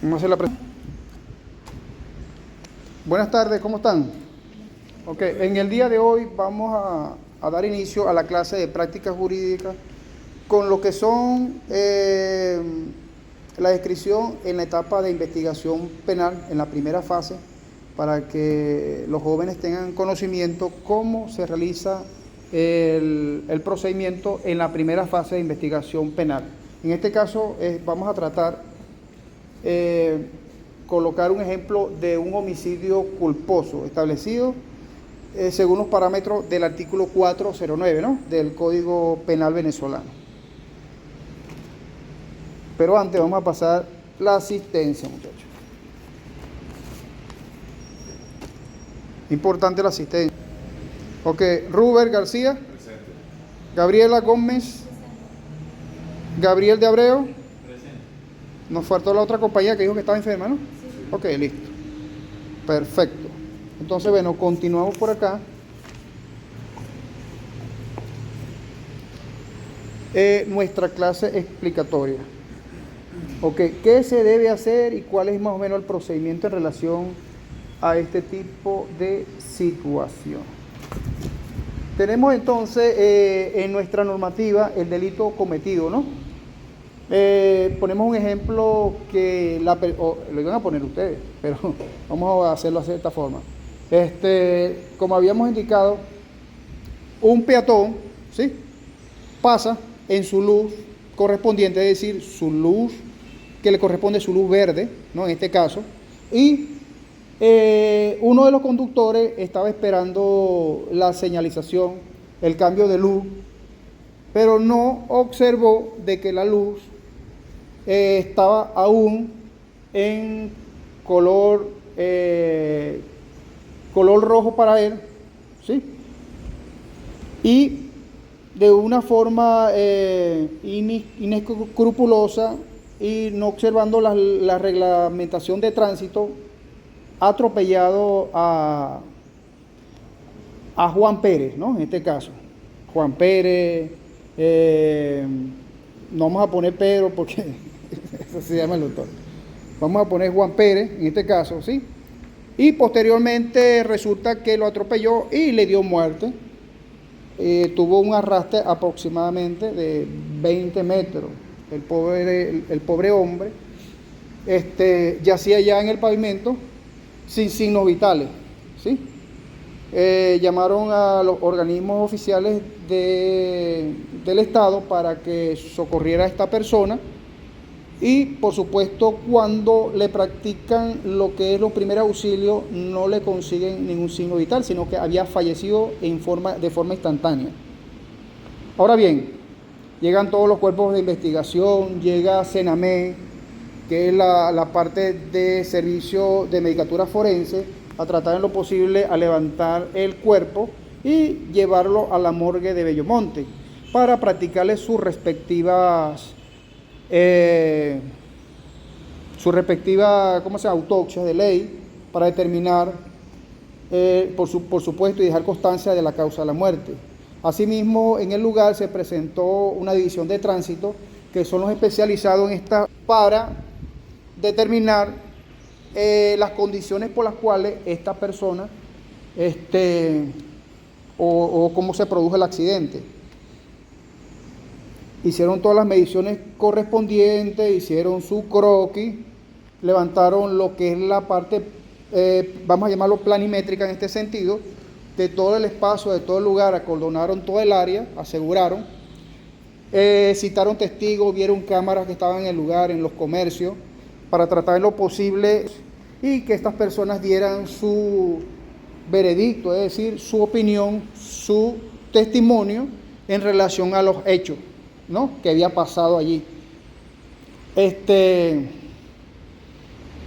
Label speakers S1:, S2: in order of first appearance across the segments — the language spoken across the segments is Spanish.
S1: Vamos a hacer la Buenas tardes, ¿cómo están? Ok, en el día de hoy vamos a dar inicio a la clase de práctica jurídica con lo que son la descripción en la etapa de investigación penal, en la primera fase, para que los jóvenes tengan conocimiento cómo se realiza el procedimiento en la primera fase de investigación penal. En este caso vamos a tratar colocar un ejemplo de un homicidio culposo establecido según los parámetros del artículo 409, ¿no?, del Código Penal venezolano. Pero antes vamos a pasar la asistencia, muchachos. Importante la asistencia. Ok, Ruber García. Presente. Gabriela Gómez. Presente. Gabriel de Abreu. Presente. Nos faltó la otra compañía que dijo que estaba enferma, ¿no? Sí. Ok, listo. Perfecto. Entonces, bueno, continuamos por acá. Nuestra clase explicatoria. Ok, ¿qué se debe hacer y cuál es más o menos el procedimiento en relación a este tipo de situación? Tenemos entonces en nuestra normativa el delito cometido, ¿no? Ponemos un ejemplo que lo iban a poner ustedes, pero vamos a hacerlo de esta forma. Como habíamos indicado, un peatón, ¿sí?, pasa en su luz correspondiente, es decir, su luz que le corresponde, su luz verde, ¿no?, en este caso, y uno de los conductores estaba esperando la señalización, el cambio de luz, pero no observó de que la luz estaba aún en color rojo para él, ¿sí? Y de una forma inescrupulosa y no observando la reglamentación de tránsito, ha atropellado a Juan Pérez, ¿no? En este caso, Juan Pérez, no vamos a poner Pedro porque eso se llama el doctor. Vamos a poner Juan Pérez, en este caso, ¿sí? Y posteriormente resulta que lo atropelló y le dio muerte. Tuvo un arrastre aproximadamente de 20 metros. El pobre hombre yacía ya en el pavimento sin signos vitales, ¿sí? Llamaron a los organismos oficiales del Estado para que socorriera a esta persona y, por supuesto, cuando le practican lo que es los primeros auxilios, no le consiguen ningún signo vital, sino que había fallecido de forma instantánea. Ahora bien, llegan todos los cuerpos de investigación, llega Senamé, que es la parte de servicio de medicatura forense, a tratar en lo posible a levantar el cuerpo y llevarlo a la morgue de Bellomonte para practicarle sus respectivas autopsias de ley para determinar, por supuesto, y dejar constancia de la causa de la muerte. Asimismo, en el lugar se presentó una división de tránsito, que son los especializados en esta, para determinar las condiciones por las cuales esta persona o cómo se produjo el accidente. Hicieron todas las mediciones correspondientes, hicieron su croquis, levantaron lo que es la parte, vamos a llamarlo planimétrica en este sentido, de todo el espacio, de todo el lugar, acordonaron todo el área, aseguraron, citaron testigos, vieron cámaras que estaban en el lugar, en los comercios, para tratar en lo posible y que estas personas dieran su veredicto, es decir, su opinión, su testimonio en relación a los hechos, ¿no?, que había pasado allí.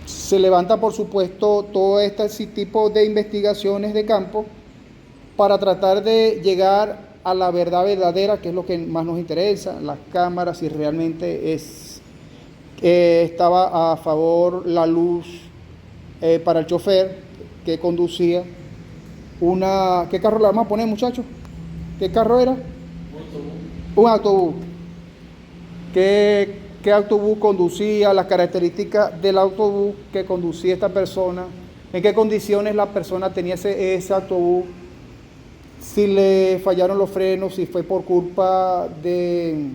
S1: Se levanta, por supuesto, todo este tipo de investigaciones de campo para tratar de llegar a la verdad verdadera, que es lo que más nos interesa, las cámaras, si realmente estaba a favor la luz para el chofer que conducía ¿qué carro le vamos a poner, muchachos? ¿Qué carro era? Un autobús. ¿Qué qué autobús conducía, las características del autobús que conducía esta persona, en qué condiciones la persona tenía ese autobús, si le fallaron los frenos, si fue por culpa del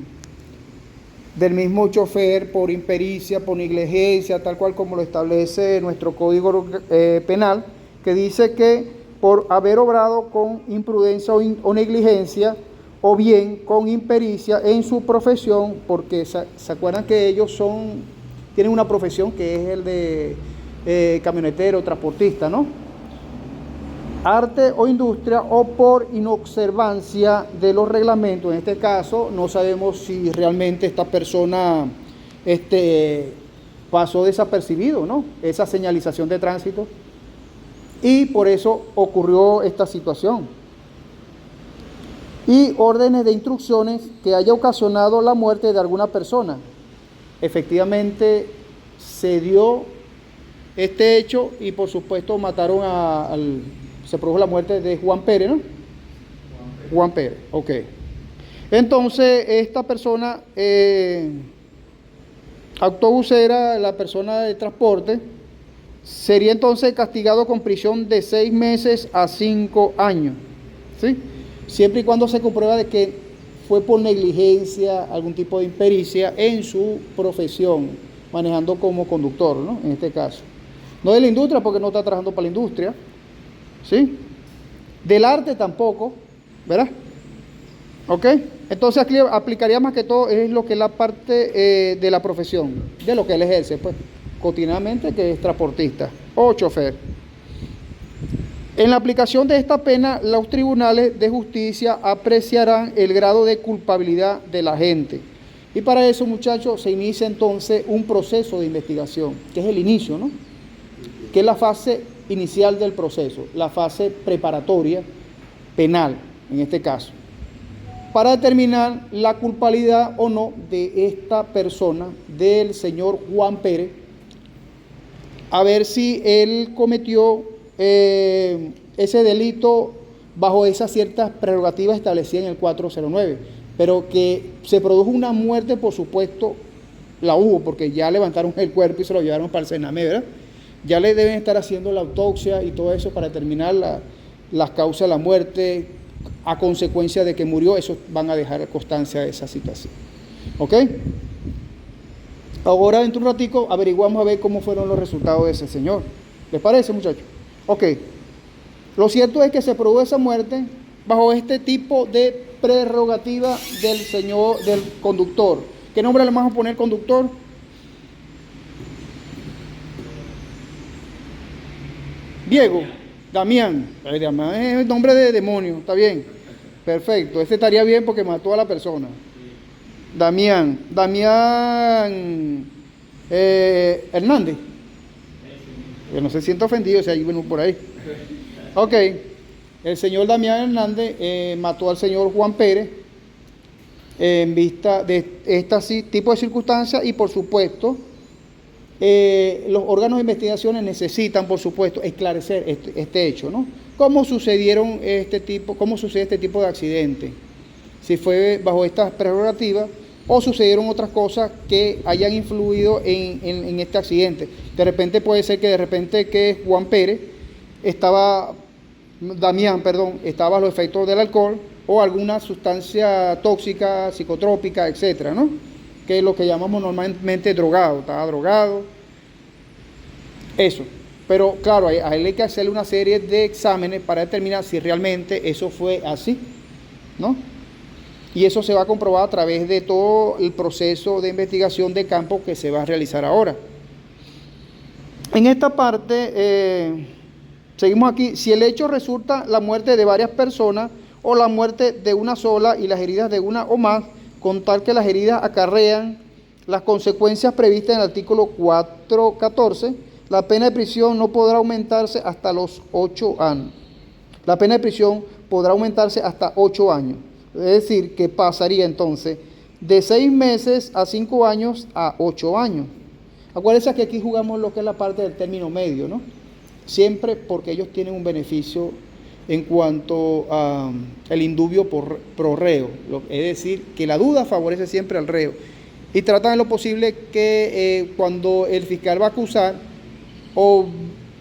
S1: mismo chofer, por impericia, por negligencia, tal cual como lo establece nuestro Código Penal, que dice que por haber obrado con imprudencia o negligencia, o bien con impericia en su profesión, porque se acuerdan que ellos tienen una profesión que es el de camionetero, transportista, ¿no? Arte o industria, o por inobservancia de los reglamentos. En este caso, no sabemos si realmente esta persona pasó desapercibido, ¿no? Esa señalización de tránsito, y por eso ocurrió esta situación. Y órdenes de instrucciones que haya ocasionado la muerte de alguna persona. Efectivamente, se dio este hecho y por supuesto mataron se produjo la muerte de Juan Pérez, ¿no? Juan Pérez, ok. Entonces, esta persona, autobusera, la persona de transporte, sería entonces castigado con prisión de 6 meses a 5 años, ¿sí? Siempre y cuando se comprueba de que fue por negligencia, algún tipo de impericia en su profesión, manejando como conductor, ¿no? En este caso. No de la industria, porque no está trabajando para la industria, ¿sí? Del arte tampoco, ¿verdad? ¿Ok? Entonces aquí aplicaría más que todo es lo que es la parte de la profesión, de lo que él ejerce, pues, cotidianamente, que es transportista o chofer. En la aplicación de esta pena, los tribunales de justicia apreciarán el grado de culpabilidad de la gente. Y para eso, muchachos, se inicia entonces un proceso de investigación, que es el inicio, ¿no? Que es la fase inicial del proceso, la fase preparatoria penal, en este caso, para determinar la culpabilidad o no de esta persona, del señor Juan Pérez, a ver si él cometió ese delito bajo esas ciertas prerrogativas establecidas en el 409, pero que se produjo una muerte, por supuesto, la hubo, porque ya levantaron el cuerpo y se lo llevaron para el Sename, ¿verdad? Ya le deben estar haciendo la autopsia y todo eso para determinar las causas de la muerte a consecuencia de que murió. Eso van a dejar constancia de esa situación, ¿ok? Ahora, dentro de un ratico, averiguamos a ver cómo fueron los resultados de ese señor. ¿Les parece, muchachos? Ok, lo cierto es que se produjo esa muerte bajo este tipo de prerrogativa del señor, del conductor. ¿Qué nombre le vamos a poner conductor? Diego, Damián. Damián es el nombre de demonio, está bien. Perfecto, ese estaría bien porque mató a la persona. Damián Hernández. Que no se sienta ofendido si hay uno por ahí. Ok, el señor Damián Hernández mató al señor Juan Pérez en vista de este tipo de circunstancias y por supuesto los órganos de investigación necesitan por supuesto esclarecer este hecho, ¿no? ¿Cómo sucede este tipo de accidente? Si fue bajo estas prerrogativas o sucedieron otras cosas que hayan influido en este accidente. De repente puede ser que Juan Pérez estaba bajo los efectos del alcohol o alguna sustancia tóxica, psicotrópica, etcétera, ¿no? Que es lo que llamamos normalmente drogado, estaba drogado, eso. Pero claro, a él hay que hacerle una serie de exámenes para determinar si realmente eso fue así, ¿no? Y eso se va a comprobar a través de todo el proceso de investigación de campo que se va a realizar ahora. En esta parte, seguimos aquí. Si el hecho resulta la muerte de varias personas o la muerte de una sola y las heridas de una o más, con tal que las heridas acarrean las consecuencias previstas en el artículo 414, la pena de prisión no podrá aumentarse hasta los 8 años. La pena de prisión podrá aumentarse hasta 8 años. Es decir, que pasaría entonces de 6 meses a 5 años a 8 años. Acuérdense que aquí jugamos lo que es la parte del término medio, ¿no? Siempre porque ellos tienen un beneficio en cuanto al indubio pro reo. Es decir, que la duda favorece siempre al reo. y tratan en lo posible que cuando el fiscal va a acusar o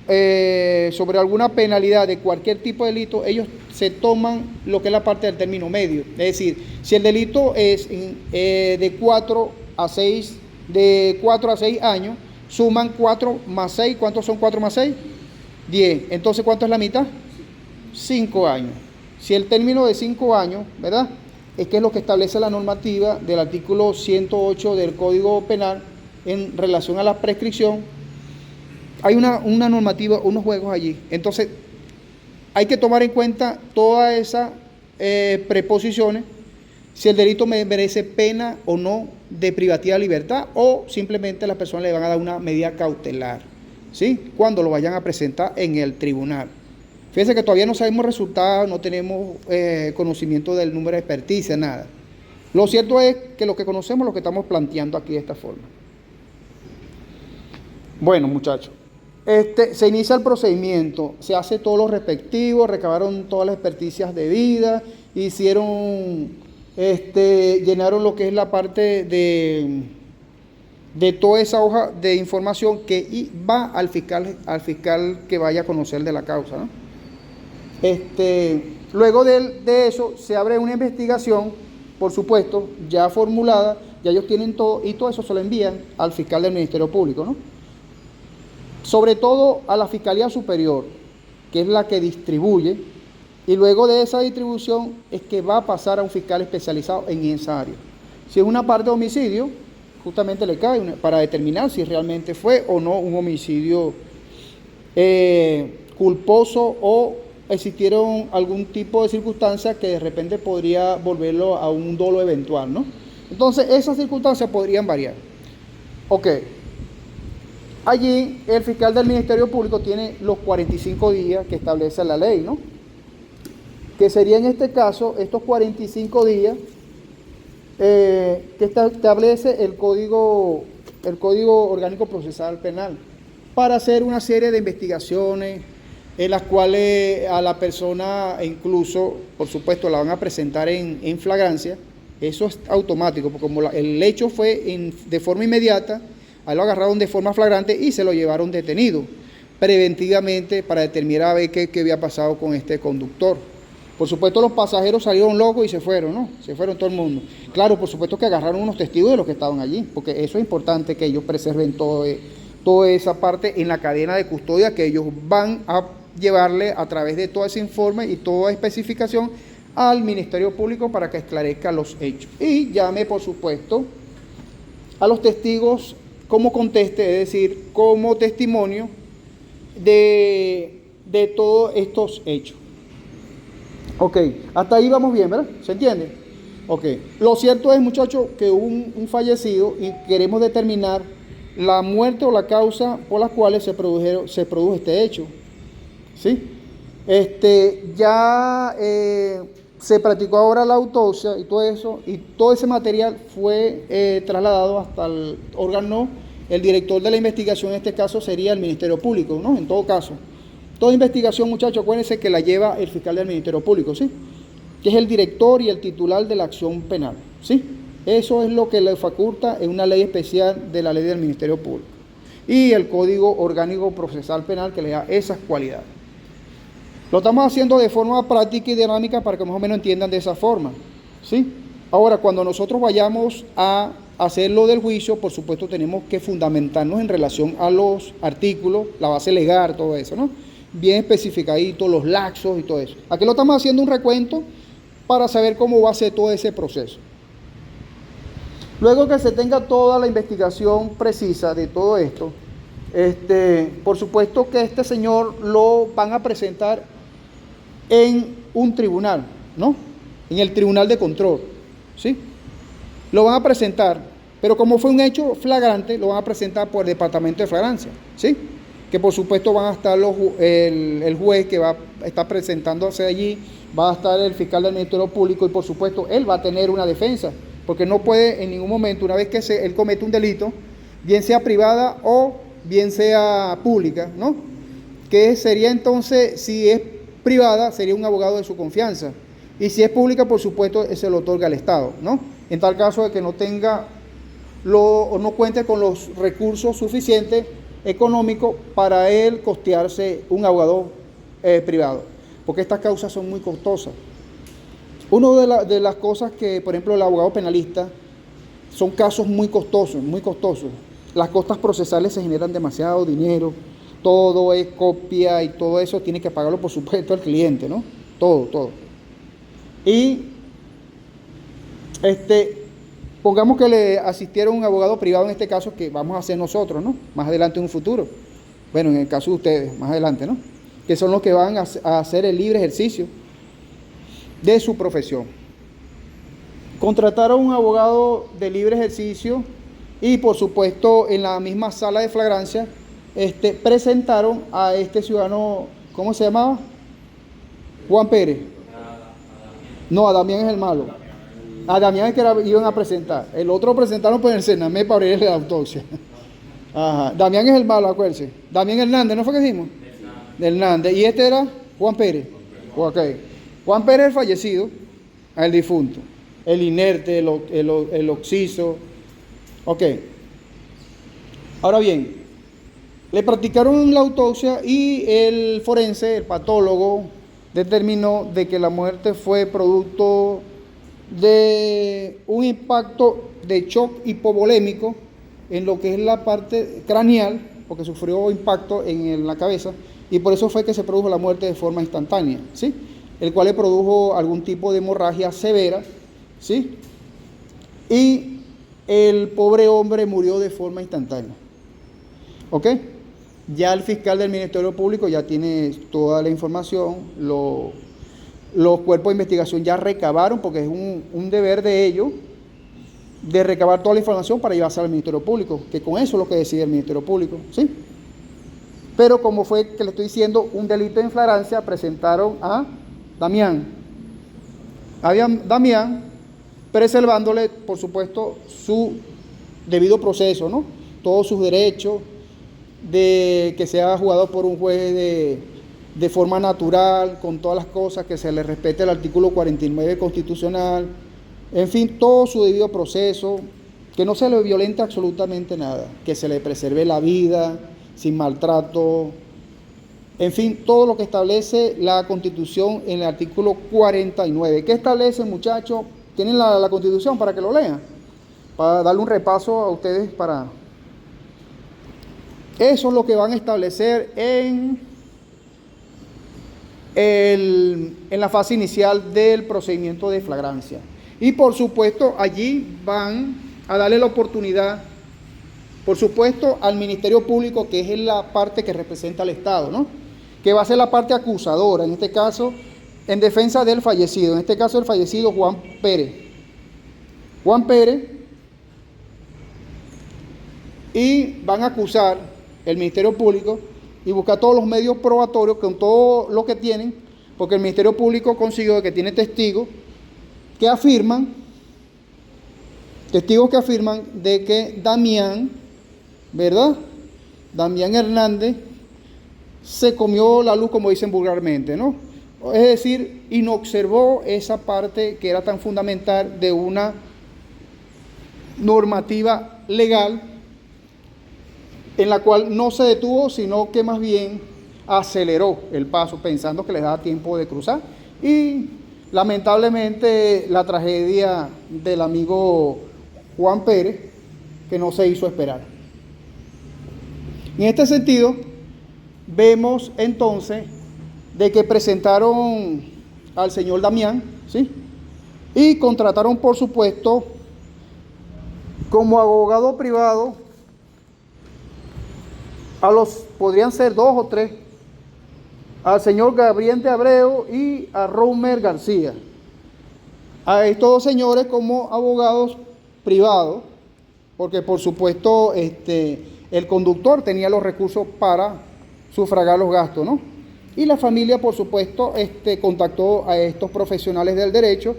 S1: sobre alguna penalidad de cualquier tipo de delito, ellos se toman lo que es la parte del término medio. Es decir, si el delito es de 4 a 6 años, suman 4 más 6. ¿Cuántos son 4 más 6? 10. Entonces, ¿cuánto es la mitad? 5 años. Si el término de 5 años, ¿verdad?, es que es lo que establece la normativa del artículo 108 del Código Penal en relación a la prescripción, hay una normativa, unos juegos allí. Entonces, hay que tomar en cuenta todas esas preposiciones, si el delito merece pena o no de privativa de libertad, o simplemente a las personas le van a dar una medida cautelar, ¿sí?, cuando lo vayan a presentar en el tribunal. Fíjense que todavía no sabemos resultados, no tenemos conocimiento del número de experticia, nada. Lo cierto es que lo que conocemos, lo que estamos planteando aquí de esta forma. Bueno, muchachos, se inicia el procedimiento, se hace todo lo respectivo, recabaron todas las experticias debidas, hicieron, llenaron lo que es la parte de toda esa hoja de información que va al fiscal que vaya a conocer de la causa, ¿no? Luego de eso se abre una investigación, por supuesto, ya formulada, ya ellos tienen todo, y todo eso se lo envían al fiscal del Ministerio Público, ¿no? Sobre todo a la Fiscalía Superior, que es la que distribuye, y luego de esa distribución es que va a pasar a un fiscal especializado en esa área. Si es una parte de homicidio, justamente le cae para determinar si realmente fue o no un homicidio culposo o existieron algún tipo de circunstancia que de repente podría volverlo a un dolo eventual, ¿no? Entonces, esas circunstancias podrían variar. Ok. Allí, el fiscal del Ministerio Público tiene los 45 días que establece la ley, ¿no? Que sería en este caso, estos 45 días que establece el Código Orgánico Procesal Penal para hacer una serie de investigaciones en las cuales a la persona incluso, por supuesto, la van a presentar en flagrancia. Eso es automático, porque como el hecho fue de forma inmediata, ahí lo agarraron de forma flagrante y se lo llevaron detenido preventivamente para determinar a ver qué había pasado con este conductor. Por supuesto, los pasajeros salieron locos y se fueron, ¿no? Se fueron todo el mundo. Claro, por supuesto que agarraron unos testigos de los que estaban allí, porque eso es importante que ellos preserven toda esa parte en la cadena de custodia que ellos van a llevarle a través de todo ese informe y toda especificación al Ministerio Público para que esclarezca los hechos. Y llame, por supuesto, a los testigos como conteste, es decir, como testimonio de todos estos hechos. Ok, hasta ahí vamos bien, ¿verdad? ¿Se entiende? Ok, lo cierto es, muchachos, que hubo un fallecido y queremos determinar la muerte o la causa por las cuales se produjo este hecho. ¿Sí? Ya se practicó ahora la autopsia y todo eso, y todo ese material fue trasladado hasta el órgano. El director de la investigación en este caso sería el Ministerio Público, ¿no? En todo caso. Toda investigación, muchachos, acuérdense que la lleva el fiscal del Ministerio Público, ¿sí? Que es el director y el titular de la acción penal, ¿sí? Eso es lo que le faculta en una ley especial de la ley del Ministerio Público. Y el Código Orgánico Procesal Penal que le da esas cualidades. Lo estamos haciendo de forma práctica y dinámica para que más o menos entiendan de esa forma, ¿sí? Ahora, cuando nosotros vayamos a hacer lo del juicio, por supuesto tenemos que fundamentarnos en relación a los artículos, la base legal, todo eso, ¿no? Bien especificadito, los laxos y todo eso. Aquí lo estamos haciendo un recuento para saber cómo va a ser todo ese proceso. Luego que se tenga toda la investigación precisa de todo esto, por supuesto que este señor lo van a presentar en un tribunal, ¿no? En el tribunal de control, ¿sí? Lo van a presentar, pero como fue un hecho flagrante, lo van a presentar por el departamento de flagrancia, ¿sí? Que por supuesto van a estar el juez que va a estar presentándose allí, va a estar el fiscal del Ministerio Público y por supuesto él va a tener una defensa, porque no puede en ningún momento, una vez que él comete un delito, bien sea privada o bien sea pública, ¿no? Que sería entonces, si es privada, sería un abogado de su confianza, y si es pública, por supuesto, se lo otorga al Estado, ¿no? En tal caso de que no tenga o no cuente con los recursos suficientes económicos para él costearse un abogado privado, porque estas causas son muy costosas. Una de las cosas que, por ejemplo, el abogado penalista, son casos muy costosos, muy costosos. Las costas procesales se generan demasiado dinero, todo es copia y todo eso tiene que pagarlo, por supuesto, el cliente, ¿no? Todo. Y pongamos que le asistiera un abogado privado en este caso, que vamos a hacer nosotros, ¿no? Más adelante en un futuro. Bueno, en el caso de ustedes, más adelante, ¿no? Que son los que van a hacer el libre ejercicio de su profesión. Contrataron un abogado de libre ejercicio y, por supuesto, en la misma sala de flagrancia, presentaron a este ciudadano, ¿cómo se llamaba? Juan Pérez. No, a Damián es el malo. A Damián es que iban a presentar. El otro lo presentaron por el Sename para abrirle la autopsia. Ajá. Damián es el malo, acuérdense. Damián Hernández, ¿no fue que dijimos? Hernández. Y este era Juan Pérez. Ok. Juan Pérez, el fallecido, el difunto. El inerte, el occiso. Ok. Ahora bien, le practicaron la autopsia y el forense, el patólogo, determinó de que la muerte fue producto de un impacto de shock hipovolémico en lo que es la parte craneal, porque sufrió impacto en la cabeza, y por eso fue que se produjo la muerte de forma instantánea, ¿sí? El cual le produjo algún tipo de hemorragia severa, ¿sí? Y el pobre hombre murió de forma instantánea. ¿Ok? Ya el fiscal del Ministerio Público ya tiene toda la información, los cuerpos de investigación ya recabaron, porque es un deber de ellos, de recabar toda la información para llevarse al Ministerio Público, que con eso es lo que decide el Ministerio Público, ¿sí? Pero como fue que le estoy diciendo, un delito en flagrancia, presentaron a Damián. Damián, preservándole, por supuesto, su debido proceso, ¿no? Todos sus derechos, de que sea juzgado por un juez de forma natural, con todas las cosas, que se le respete el artículo 49 constitucional, en fin, todo su debido proceso, que no se le violente absolutamente nada, que se le preserve la vida, sin maltrato, en fin, todo lo que establece la Constitución en el artículo 49. ¿Qué establece, muchachos? ¿Tienen la Constitución para que lo lean? Para darle un repaso a ustedes para... Eso es lo que van a establecer en la fase inicial del procedimiento de flagrancia. Y por supuesto, allí van a darle la oportunidad, por supuesto, al Ministerio Público, que es la parte que representa al Estado, ¿no? Que va a ser la parte acusadora, en este caso, en defensa del fallecido, en este caso el fallecido Juan Pérez. Juan Pérez, y van a acusar el Ministerio Público y buscar todos los medios probatorios con todo lo que tienen, porque el Ministerio Público consiguió que tiene testigos que afirman de que Damián, ¿verdad? Damián Hernández se comió la luz, como dicen vulgarmente, ¿no? Es decir, inobservó esa parte que era tan fundamental de una normativa legal, en la cual no se detuvo, sino que más bien aceleró el paso, pensando que les daba tiempo de cruzar. Y lamentablemente la tragedia del amigo Juan Pérez, que no se hizo esperar. En este sentido, vemos entonces de que presentaron al señor Damián, ¿sí? Y contrataron, por supuesto, como abogado privado podrían ser 2 o 3, al señor Gabriel de Abreu y a Romer García. A estos 2 señores como abogados privados, porque por supuesto el conductor tenía los recursos para sufragar los gastos, ¿no? Y la familia, por supuesto, contactó a estos profesionales del derecho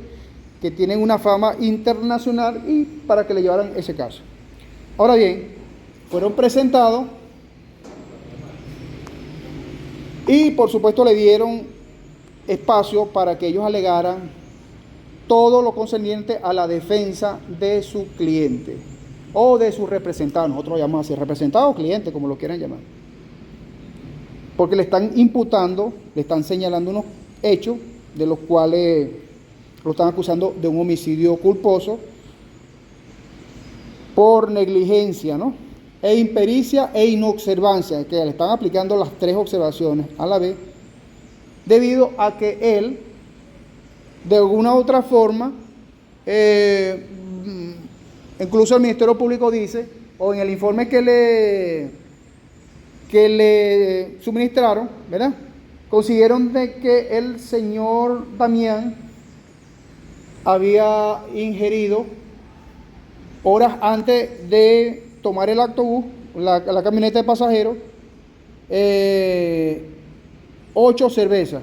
S1: que tienen una fama internacional y para que le llevaran ese caso. Ahora bien, fueron presentados y por supuesto le dieron espacio para que ellos alegaran todo lo concerniente a la defensa de su cliente. o de su representado, nosotros lo llamamos así, representado o cliente, como lo quieran llamar. Porque le están imputando, le están señalando unos hechos de los cuales lo están acusando de un homicidio culposo por negligencia, ¿no? E impericia e inobservancia, que le están aplicando las 3 observaciones a la vez, debido a que él, de alguna u otra forma, incluso el Ministerio Público dice, o en el informe que le suministraron, ¿verdad? Consiguieron de que el señor Damián había ingerido horas antes de tomar el autobús, la camioneta de pasajeros, 8 cervezas.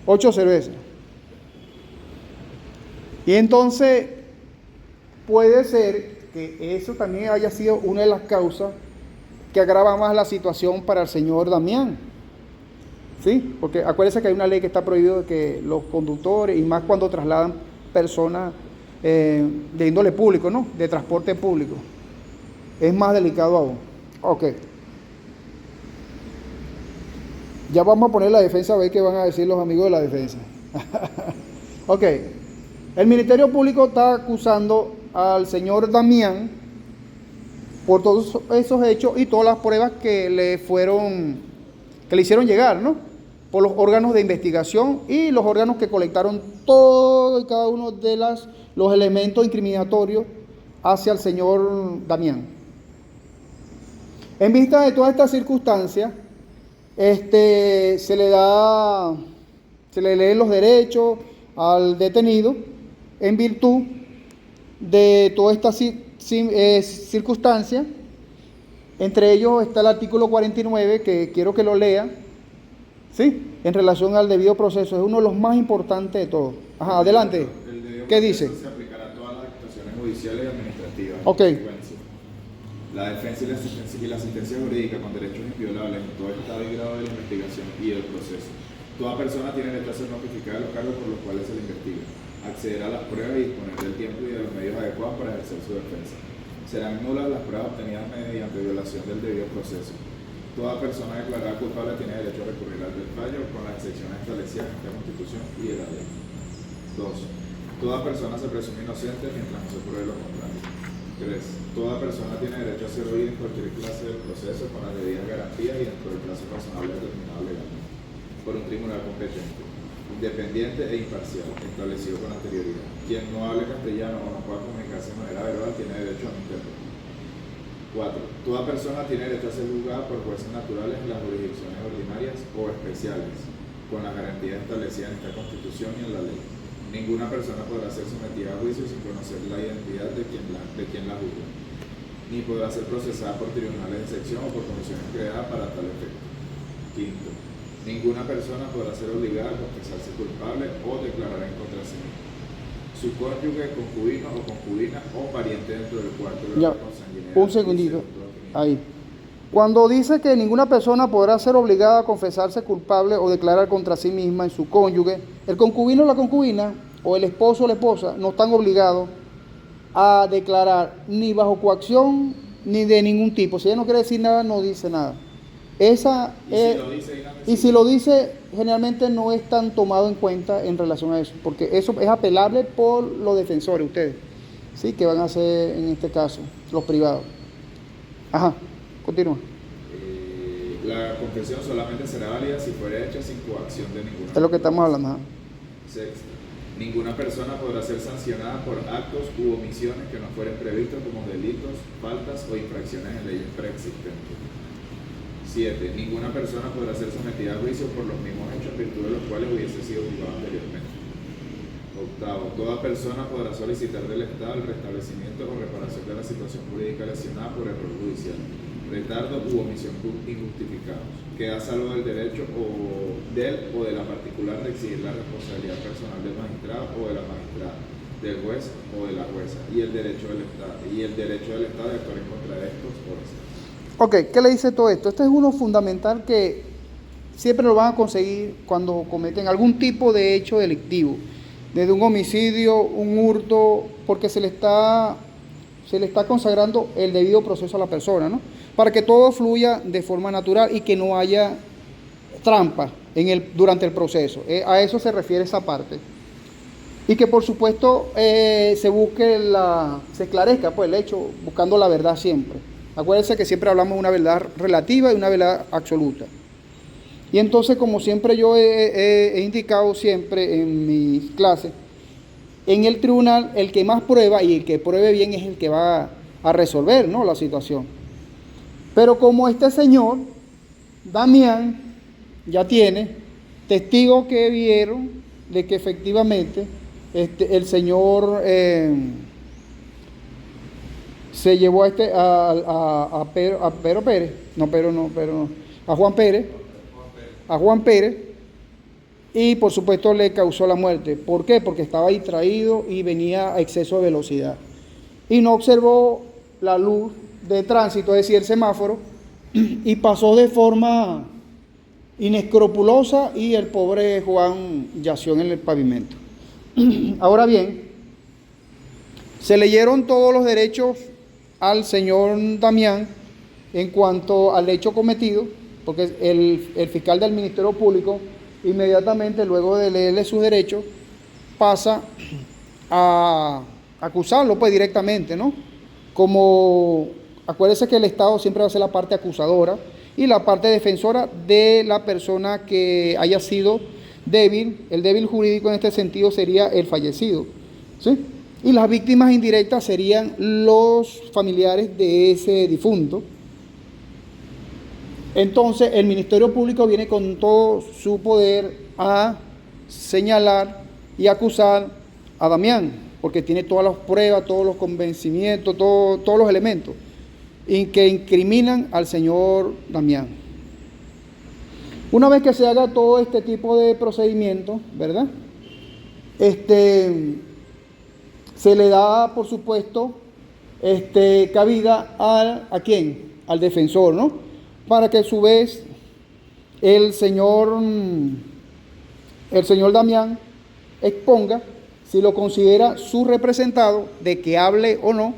S1: 8 cervezas. Y entonces puede ser que eso también haya sido una de las causas que agrava más la situación para el señor Damián. ¿Sí? Porque acuérdense que hay una ley que está prohibido que los conductores, y más cuando trasladan personas de índole público, ¿no? De transporte público. Es más delicado aún. Ok. Ya vamos a poner la defensa a ver qué van a decir los amigos de la defensa. Ok. El Ministerio Público está acusando al señor Damián por todos esos hechos y todas las pruebas que le hicieron llegar, ¿no? Por los órganos de investigación y los órganos que colectaron todo y cada uno de los elementos incriminatorios hacia el señor Damián. En vista de todas estas circunstancias, se le leen los derechos al detenido en virtud de todas estas circunstancias. Entre ellos está el artículo 49, que quiero que lo lea, ¿sí? En relación al debido proceso, es uno de los más importantes de todos. Ajá, adelante. ¿Qué dice?
S2: Se aplicará a todas las actuaciones judiciales y administrativas.
S1: Ok.
S2: La defensa y la asistencia jurídica con derechos inviolables en todo estado y grado de la investigación y del proceso. Toda persona tiene derecho a ser notificada de los cargos por los cuales se le investiga, acceder a las pruebas y disponer del tiempo y de los medios adecuados para ejercer su defensa. Serán nulas las pruebas obtenidas mediante violación del debido proceso. Toda persona declarada culpable tiene derecho a recurrir al fallo con las excepciones establecidas en esta Constitución y de la ley. 2. Toda persona se presume inocente mientras no se pruebe lo contrario. 3. Toda persona tiene derecho a ser oída en cualquier clase del proceso con las debidas garantías y dentro del plazo razonable determinado legalmente por un tribunal competente, independiente e imparcial, establecido con anterioridad. Quien no hable castellano o no pueda comunicarse de manera verbal tiene derecho a un intérprete. 4. Toda persona tiene derecho a ser juzgada por jueces naturales en las jurisdicciones ordinarias o especiales, con las garantías establecidas en esta Constitución y en la ley. Ninguna persona podrá ser sometida a juicio sin conocer la identidad de quien la juzga, ni podrá ser procesada por tribunales de sección o por comisiones creadas para tal efecto. 5. Ninguna persona podrá ser obligada a confesarse culpable o declarar en contra de sí misma. Su cónyuge, concubino o concubina o pariente dentro del cuarto de la consanguinidad.
S1: Un segundito. Ahí. Cuando dice que ninguna persona podrá ser obligada a confesarse culpable o declarar contra sí misma en su cónyuge, el concubino o la concubina o el esposo o la esposa no están obligados a declarar ni bajo coacción ni de ningún tipo. Si ella no quiere decir nada, no dice nada. Y si lo dice, generalmente no es tan tomado en cuenta en relación a eso, porque eso es apelable por los defensores, ustedes, ¿sí? Que van a hacer en este caso, los privados. Ajá, continúa.
S2: La confesión solamente será válida si fuera hecha sin coacción de ninguna.
S1: Es lo que estamos hablando. Ajá.
S2: Sexto, ninguna persona podrá ser sancionada por actos u omisiones que no fueren previstos como delitos, faltas o infracciones en leyes preexistentes. 7. Ninguna persona podrá ser sometida a juicio por los mismos hechos en virtud de los cuales hubiese sido juzgado anteriormente. 8. Toda persona podrá solicitar del Estado el restablecimiento o reparación de la situación jurídica lesionada por error judicial, retardo u omisión injustificados, que da salvo del derecho o de la particular de exigir la responsabilidad personal del magistrado o de la magistrada, del juez o de la jueza, y el derecho del Estado de actuar en contra de estos jueces.
S1: Ok, ¿qué le dice todo esto? Este es uno fundamental que siempre lo van a conseguir cuando cometen algún tipo de hecho delictivo, desde un homicidio, un hurto, porque se le está se le está consagrando el debido proceso a la persona, ¿no? Para que todo fluya de forma natural y que no haya trampa durante el proceso. A eso se refiere esa parte. Y que por supuesto se esclarezca pues, el hecho, buscando la verdad siempre. Acuérdense que siempre hablamos de una verdad relativa y una verdad absoluta. Y entonces, como siempre yo he indicado siempre en mis clases, en el tribunal el que más prueba y el que pruebe bien es el que va a resolver, ¿no?, la situación. Pero como este señor, Damián, ya tiene testigos que vieron de que efectivamente el señor se llevó a Juan Pérez, y por supuesto le causó la muerte. ¿Por qué? Porque estaba distraído y venía a exceso de velocidad y no observó la luz de tránsito, es decir, el semáforo, y pasó de forma inescrupulosa y el pobre Juan yació en el pavimento. Ahora bien, se leyeron todos los derechos al señor Damián en cuanto al hecho cometido, porque el fiscal del Ministerio Público inmediatamente luego de leerle sus derechos pasa a acusarlo pues directamente, ¿no? Como acuérdense que el Estado siempre va a ser la parte acusadora y la parte defensora de la persona que haya sido débil. El débil jurídico en este sentido sería el fallecido, ¿sí? Y las víctimas indirectas serían los familiares de ese difunto. Entonces el Ministerio Público viene con todo su poder a señalar y acusar a Damián, porque tiene todas las pruebas, todos los convencimientos, todos los elementos que incriminan al señor Damián. Una vez que se haga todo este tipo de procedimiento, ¿verdad? Se le da, por supuesto, cabida ¿a quién? Al defensor, ¿no? Para que a su vez el señor Damián exponga si lo considera su representado de que hable o no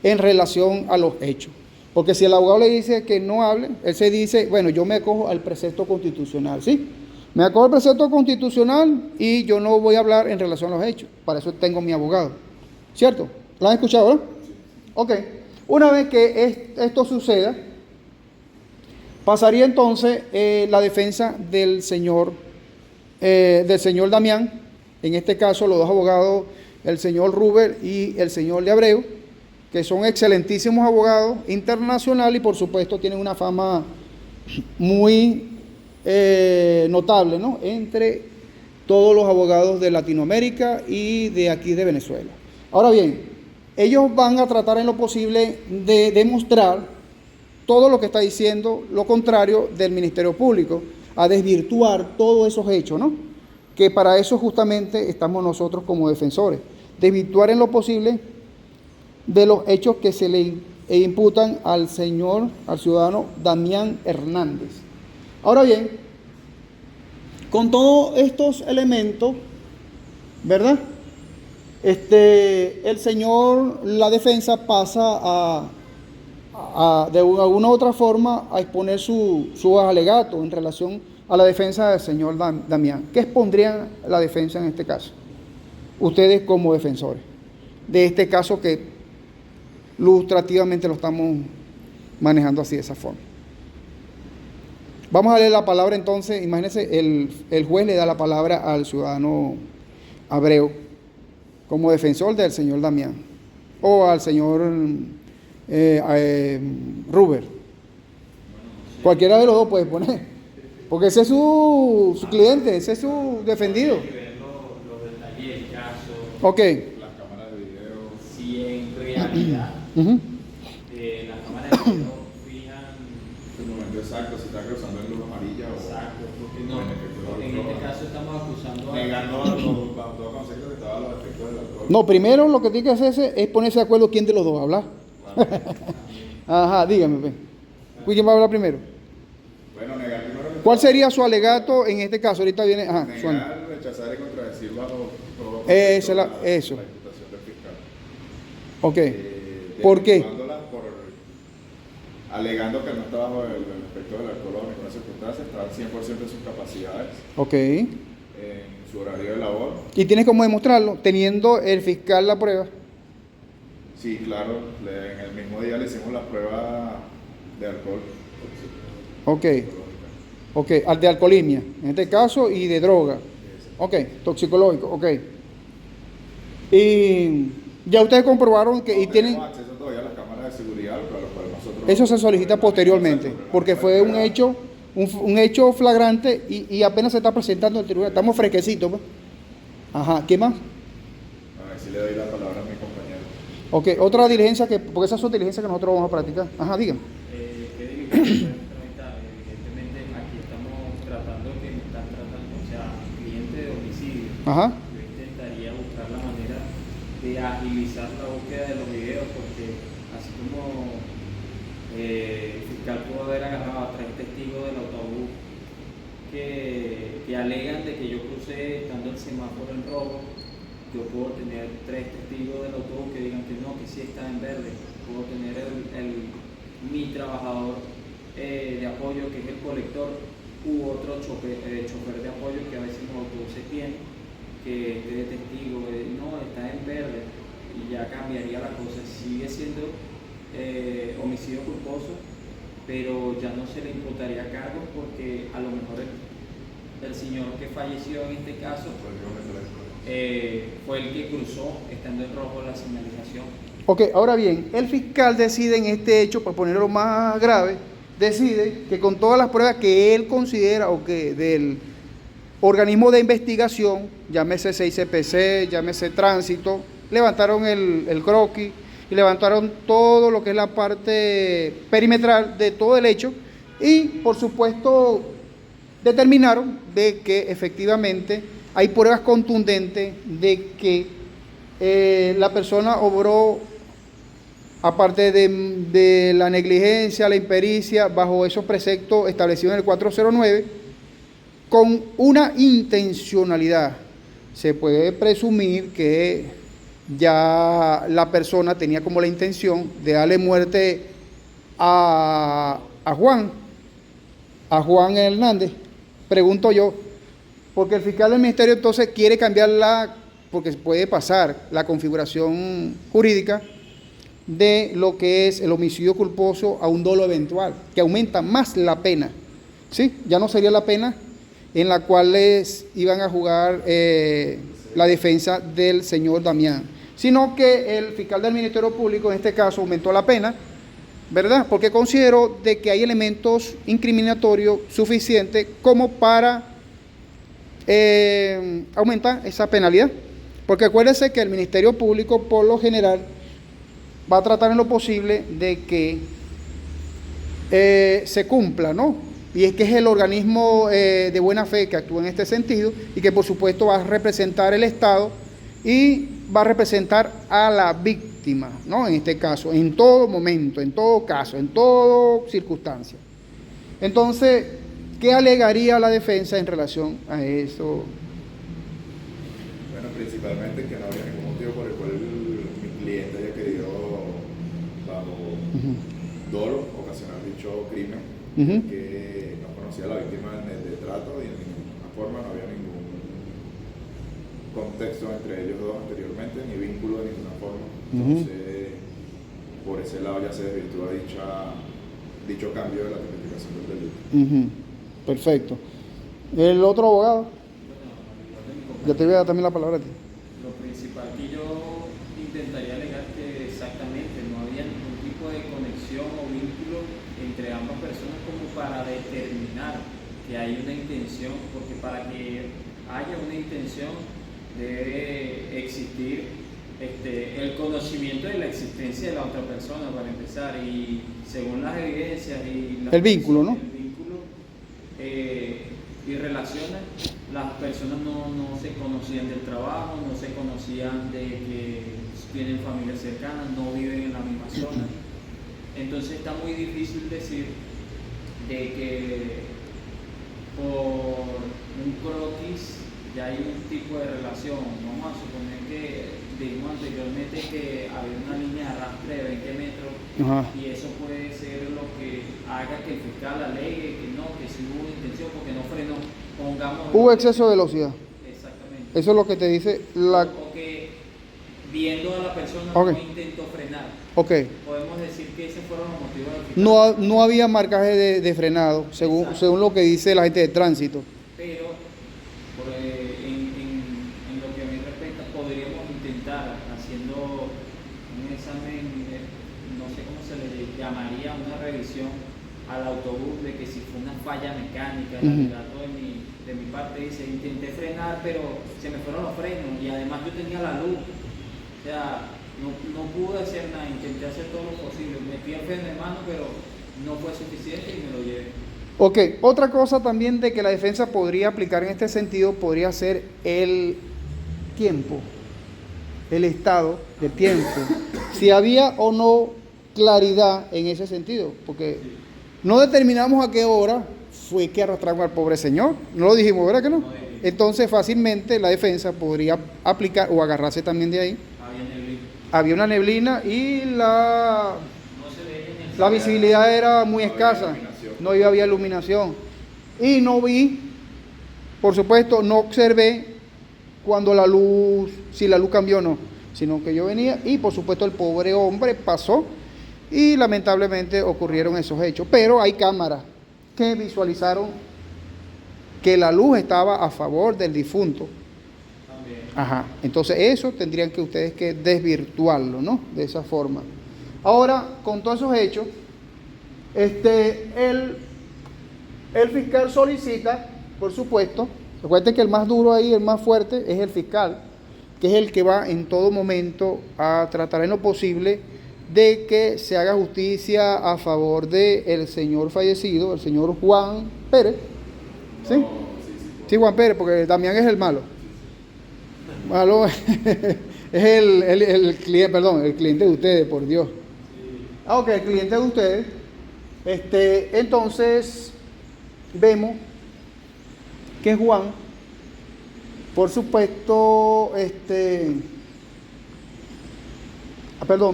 S1: en relación a los hechos. Porque si el abogado le dice que no hable, él se dice, bueno, yo me acojo al precepto constitucional, ¿sí? Me acojo al precepto constitucional y yo no voy a hablar en relación a los hechos. Para eso tengo mi abogado, ¿cierto? ¿Lo han escuchado, no? Ok. Una vez que esto suceda, pasaría entonces la defensa del señor Damián, en este caso los dos abogados, el señor Ruber y el señor de Abreu, que son excelentísimos abogados internacionales y por supuesto tienen una fama muy notable, ¿no?, entre todos los abogados de Latinoamérica y de aquí de Venezuela. Ahora bien, ellos van a tratar en lo posible de demostrar todo lo que está diciendo, lo contrario del Ministerio Público, a desvirtuar todos esos hechos, ¿no? Que para eso justamente estamos nosotros como defensores, desvirtuar en lo posible de los hechos que se le imputan al ciudadano Damián Hernández. Ahora bien, con todos estos elementos, ¿verdad? La defensa pasa de alguna u otra forma a exponer su alegato en relación a la defensa del señor Damián. ¿Qué expondrían la defensa en este caso? Ustedes como defensores de este caso que ilustrativamente lo estamos manejando así de esa forma. Vamos a leer la palabra entonces. Imagínense, el juez le da la palabra al ciudadano Abreu como defensor del señor Damián o al señor Ruber. Cualquiera de los dos puede poner, porque ese es su cliente, ese es su defendido.
S3: Hay que ver los detalles del caso.
S1: Ok.
S2: Las cámaras de video.
S3: Si en realidad las cámaras de video fijan
S2: El momento exacto, si está cruzando en luz amarilla o.
S3: exacto, porque no, en este caso estamos acusando a
S2: negando los dos conceptos que estaban los efectos del alcohol.
S1: No, primero lo que tiene que hacerse es ponerse de acuerdo quién de los dos habla. Ajá, dígame, pues. ¿Quién va a hablar primero?
S2: Bueno, negar primero.
S1: ¿Cuál sería su alegato en este caso? Ahorita viene. Ajá,
S2: Negar, rechazar y contradecir bajo todo
S1: Eso.
S2: la imputación del fiscal.
S1: Ok. ¿Por qué?
S2: Alegando que no está bajo el efecto del alcohol o ninguna circunstancia, está al 100% de sus capacidades.
S1: Ok.
S2: En su horario de labor.
S1: ¿Y tienes cómo demostrarlo? Teniendo el fiscal la prueba.
S2: Sí, claro, en el mismo día le hicimos la prueba de alcohol.
S1: Ok. Ok, de alcoholemia, en este caso, y de droga. Ok, toxicológico, ok. Y ya ustedes comprobaron que... y tienen
S2: acceso todavía a las cámaras de seguridad, para lo cual nosotros...
S1: Eso se solicita posteriormente, porque fue un hecho flagrante y apenas se está presentando en el tribunal. Estamos fresquecitos, pues. Ajá, ¿qué más?
S2: A ver si le doy la palabra a mi compañero.
S1: Ok, otra diligencia, porque esas son diligencias que nosotros vamos a practicar. Ajá, dígame.
S3: ¿Qué diligencia? Evidentemente aquí estamos tratando que me están tratando, o sea, cliente de homicidio.
S1: Ajá.
S3: Yo intentaría buscar la manera de agilizar la búsqueda de los videos, porque así como el fiscal pudo haber agarrado a 3 testigos del autobús que alegan de que yo crucé estando el semáforo en rojo, yo puedo tener 3 testigos del autobús que digan que no, que sí está en verde. Puedo tener mi trabajador de apoyo, que es el colector, u otro chofer de apoyo que a veces los autobuses tienen, que esté de testigo, no, está en verde, y ya cambiaría la cosa. Sigue siendo homicidio culposo, pero ya no se le imputaría cargos, porque a lo mejor el señor que falleció en este caso fue el que cruzó estando en rojo la señalización.
S1: Ok, ahora bien, el fiscal decide en este hecho, para ponerlo más grave, decide que con todas las pruebas que él considera o que del organismo de investigación, llámese 6CPC, llámese tránsito, levantaron el croquis y levantaron todo lo que es la parte perimetral de todo el hecho y, por supuesto, determinaron de que efectivamente hay pruebas contundentes de que la persona obró, aparte de la negligencia, la impericia, bajo esos preceptos establecidos en el 409, con una intencionalidad. Se puede presumir que ya la persona tenía como la intención de darle muerte a Juan Hernández. Pregunto yo, porque el fiscal del ministerio entonces quiere cambiarla, porque puede pasar la configuración jurídica de lo que es el homicidio culposo a un dolo eventual, que aumenta más la pena, ¿sí? Ya no sería la pena en la cual iban a jugar la defensa del señor Damián, sino que el fiscal del Ministerio Público en este caso aumentó la pena, ¿verdad? Porque consideró de que hay elementos incriminatorios suficientes como para aumentar esa penalidad. Porque acuérdense que el Ministerio Público por lo general va a tratar en lo posible de que se cumpla, ¿no? Y es que es el organismo de buena fe que actúa en este sentido y que por supuesto va a representar el Estado y va a representar a la víctima, ¿no? En este caso, en todo momento, en todo caso, en toda circunstancia. Entonces, ¿qué alegaría la defensa en relación a eso?
S2: Bueno, principalmente que no había ningún motivo por el cual mi cliente haya querido, bajo dolo, ocasionar dicho crimen, que no conocía a la víctima de trato y en ninguna forma no había ningún contexto entre ellos dos anteriormente, ni vínculo de ninguna forma. Entonces, por ese lado ya se desvirtúa dicho cambio de la tipificación del delito.
S1: Perfecto. ¿El otro abogado? Ya te voy a dar también la palabra a ti.
S3: Lo principal que yo intentaría alegar que exactamente no había ningún tipo de conexión o vínculo entre ambas personas como para determinar que hay una intención, porque para que haya una intención debe existir el conocimiento de la existencia de la otra persona, para empezar, y según las evidencias y
S1: el vínculo, ¿no?
S3: El vínculo y relaciones, las personas no se conocían del trabajo, no se conocían de que tienen familias cercanas, no viven en la misma zona. Entonces está muy difícil decir de que por un croquis ya hay un tipo de relación. Vamos a suponer que dijimos anteriormente que había una línea de arrastre de 20 metros
S1: Ajá.
S3: y eso puede ser lo que haga que el fiscal alegue que no, que sí hubo intención porque no frenó, pongamos...
S1: Hubo exceso de velocidad.
S3: Exactamente.
S1: Eso es lo que te dice la...
S3: O que viendo a la persona
S1: Ok.
S3: no intentó frenar.
S1: Ok.
S3: Podemos decir que esos fueron los motivos del fiscal.
S1: No había marcaje de frenado,
S3: Exacto.
S1: según lo que dice la gente de tránsito.
S3: Pero en lo que a mí respecta, podríamos intentar haciendo un examen, no sé cómo se le llamaría, una revisión al autobús de que si fue una falla mecánica. El alegato de mi parte dice, intenté frenar, pero se me fueron los frenos y además yo tenía la luz. O sea, no pude hacer nada, intenté hacer todo lo posible. Metí el freno en mano, pero no fue suficiente y me lo llevé.
S1: Ok, otra cosa también de que la defensa podría aplicar en este sentido podría ser el tiempo, el estado de tiempo. Si había o no claridad en ese sentido, porque no determinamos a qué hora fue que arrastraron al pobre señor, no lo dijimos, ¿verdad que no? Entonces fácilmente la defensa podría aplicar o agarrarse también de ahí. Había una neblina y la visibilidad era muy escasa, no había iluminación. Y no vi, por supuesto, no observé cuando si la luz cambió o no, sino que yo venía y por supuesto el pobre hombre pasó y lamentablemente ocurrieron esos hechos. Pero hay cámaras que visualizaron que la luz estaba a favor del difunto. Ajá, entonces eso tendrían que ustedes que desvirtuarlo, ¿no? De esa forma. Ahora, con todos esos hechos, el fiscal solicita, por supuesto, recuerden que el más duro ahí, el más fuerte, es el fiscal, que es el que va en todo momento a tratar en lo posible de que se haga justicia a favor del señor fallecido, el señor Juan Pérez. ¿Sí? Sí, Juan Pérez, porque Damián es el malo. Malo es el cliente, perdón, el cliente de ustedes, por Dios. Ok, el cliente de ustedes. Entonces, vemos que Juan, por supuesto,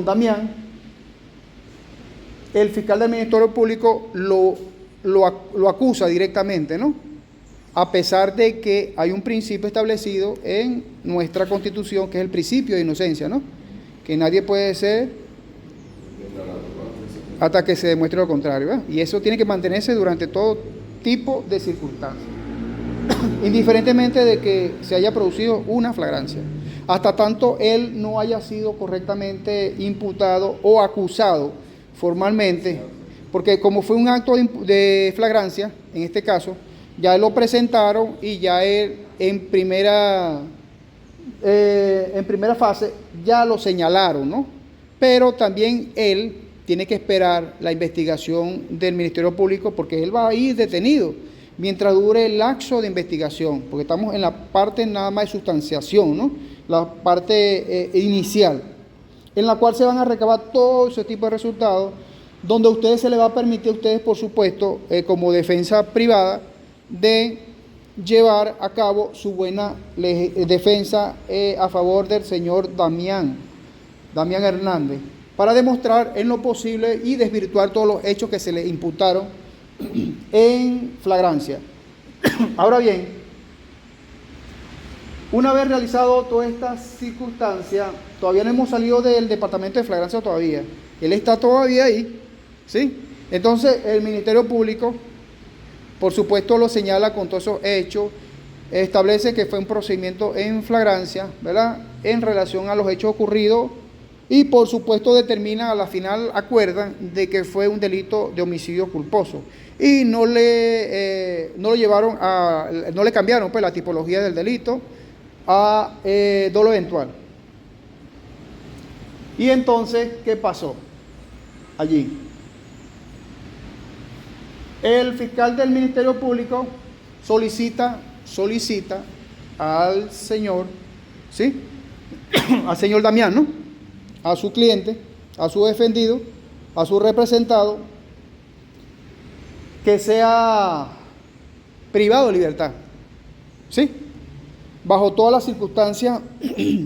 S1: Damián, el fiscal del Ministerio Público lo acusa directamente, ¿no? A pesar de que hay un principio establecido en nuestra Constitución, que es el principio de inocencia, ¿no? Que nadie puede ser hasta que se demuestre lo contrario, ¿verdad? Y eso tiene que mantenerse durante todo tipo de circunstancias, indiferentemente de que se haya producido una flagrancia, hasta tanto él no haya sido correctamente imputado o acusado formalmente, porque como fue un acto de flagrancia, en este caso, ya lo presentaron y ya él en primera fase ya lo señalaron, ¿no? Pero también él tiene que esperar la investigación del Ministerio Público porque él va a ir detenido mientras dure el lapso de investigación, porque estamos en la parte nada más de sustanciación, ¿no? La parte inicial, en la cual se van a recabar todo ese tipo de resultados, donde a ustedes se les va a permitir a ustedes, por supuesto, como defensa privada, de llevar a cabo su buena defensa a favor del señor Damián Hernández, para demostrar en lo posible y desvirtuar todos los hechos que se le imputaron en flagrancia. Ahora bien, una vez realizado todas estas circunstancias, todavía no hemos salido del departamento de flagrancia todavía, él está todavía ahí, ¿sí? Entonces el Ministerio Público, por supuesto, lo señala con todos esos hechos, establece que fue un procedimiento en flagrancia, ¿verdad?, en relación a los hechos ocurridos, y por supuesto determina, a la final acuerdan de que fue un delito de homicidio culposo, y no le cambiaron pues la tipología del delito a dolo eventual. Y entonces, ¿qué pasó allí? El fiscal del Ministerio Público solicita al señor, ¿sí? Al señor Damián, ¿no? A su cliente, a su defendido, a su representado, que sea privado de libertad, ¿sí? Bajo todas las circunstancias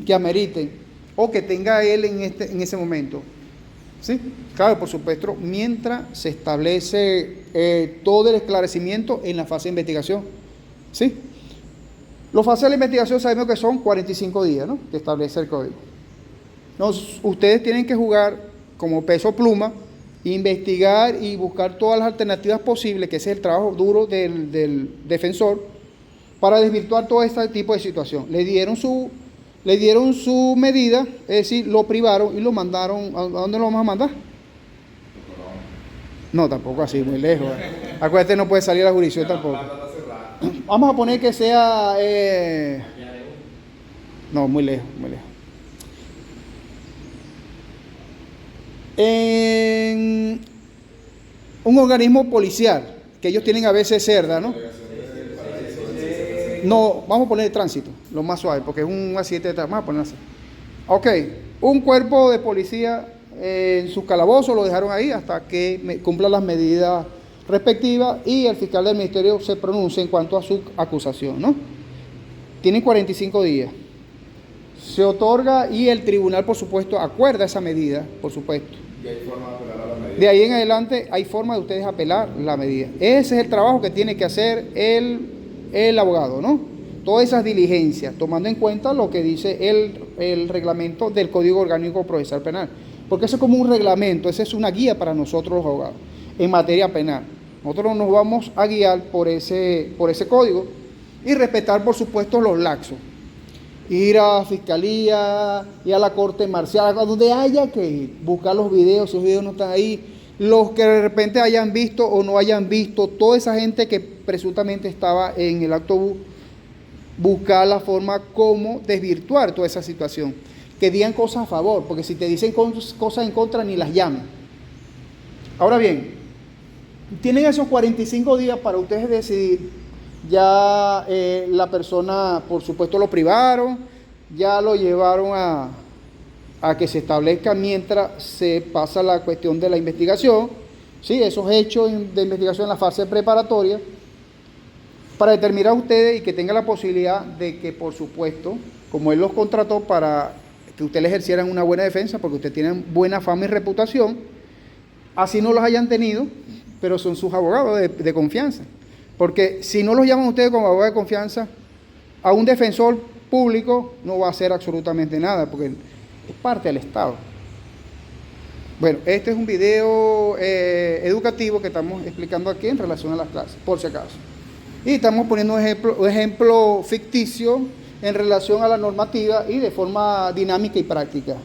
S1: que ameriten, o que tenga él en ese momento. ¿Sí? Claro, por supuesto, mientras se establece todo el esclarecimiento en la fase de investigación. ¿Sí? Los fases de la investigación sabemos que son 45 días, ¿no? Que establece el código. Entonces, ustedes tienen que jugar como peso pluma, investigar y buscar todas las alternativas posibles, que ese es el trabajo duro del defensor, para desvirtuar todo este tipo de situación. Le dieron su medida, es decir, lo privaron y lo mandaron. ¿A dónde lo vamos a mandar? No, tampoco así, muy lejos. Acuérdate, no puede salir a la jurisdicción tampoco. Vamos a poner que sea... no, muy lejos, muy lejos. En un organismo policial, que ellos tienen a veces cerda, ¿no? No, vamos a poner tránsito, lo más suave, porque es un accidente de tránsito. Vamos a poner así. Ok, un cuerpo de policía en su calabozo lo dejaron ahí hasta que cumpla las medidas respectivas y el fiscal del ministerio se pronuncie en cuanto a su acusación, ¿no? Tienen 45 días. Se otorga y el tribunal, por supuesto, acuerda esa medida, por supuesto.
S2: ¿Y hay forma de apelar a la medida?
S1: De ahí en adelante hay forma de ustedes apelar la medida. Ese es el trabajo que tiene que hacer el abogado, ¿no? Todas esas diligencias, tomando en cuenta lo que dice el reglamento del Código Orgánico Procesal Penal. Porque eso es como un reglamento, esa es una guía para nosotros los abogados en materia penal. Nosotros nos vamos a guiar por ese código y respetar, por supuesto, los laxos. Ir a la fiscalía, ir a la corte marcial, a donde haya que ir, buscar los videos, si los videos no están ahí, los que de repente hayan visto o no hayan visto, toda esa gente que presuntamente estaba en el autobús, buscar la forma como desvirtuar toda esa situación, que digan cosas a favor, porque si te dicen cosas en contra, ni las llamen. Ahora bien, tienen esos 45 días para ustedes decidir. Ya la persona, por supuesto, lo privaron, ya lo llevaron a que se establezca mientras se pasa la cuestión de la investigación, ¿sí? Esos hechos de investigación en la fase preparatoria, para determinar a ustedes y que tengan la posibilidad de que, por supuesto, como él los contrató para que ustedes ejercieran una buena defensa, porque ustedes tienen buena fama y reputación, así no los hayan tenido, pero son sus abogados de confianza. Porque si no los llaman ustedes como abogado de confianza, a un defensor público no va a hacer absolutamente nada, porque es parte del Estado. Bueno, este es un video educativo que estamos explicando aquí en relación a las clases, por si acaso. Y estamos poniendo un ejemplo ficticio en relación a la normativa y de forma dinámica y práctica.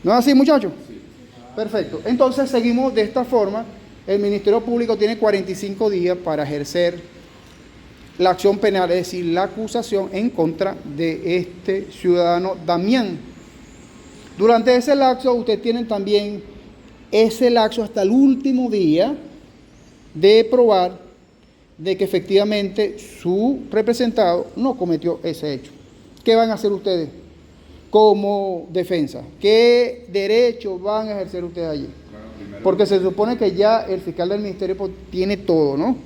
S1: ¿No es así, muchachos? Sí. Perfecto. Entonces seguimos de esta forma. El Ministerio Público tiene 45 días para ejercer la acción penal, es decir, la acusación en contra de este ciudadano Damián. Durante ese lapso, ustedes tienen también ese lapso hasta el último día de probar de que efectivamente su representado no cometió ese hecho. ¿Qué van a hacer ustedes como defensa? ¿Qué derechos van a ejercer ustedes allí? Porque se supone que ya el fiscal del ministerio tiene todo, ¿no?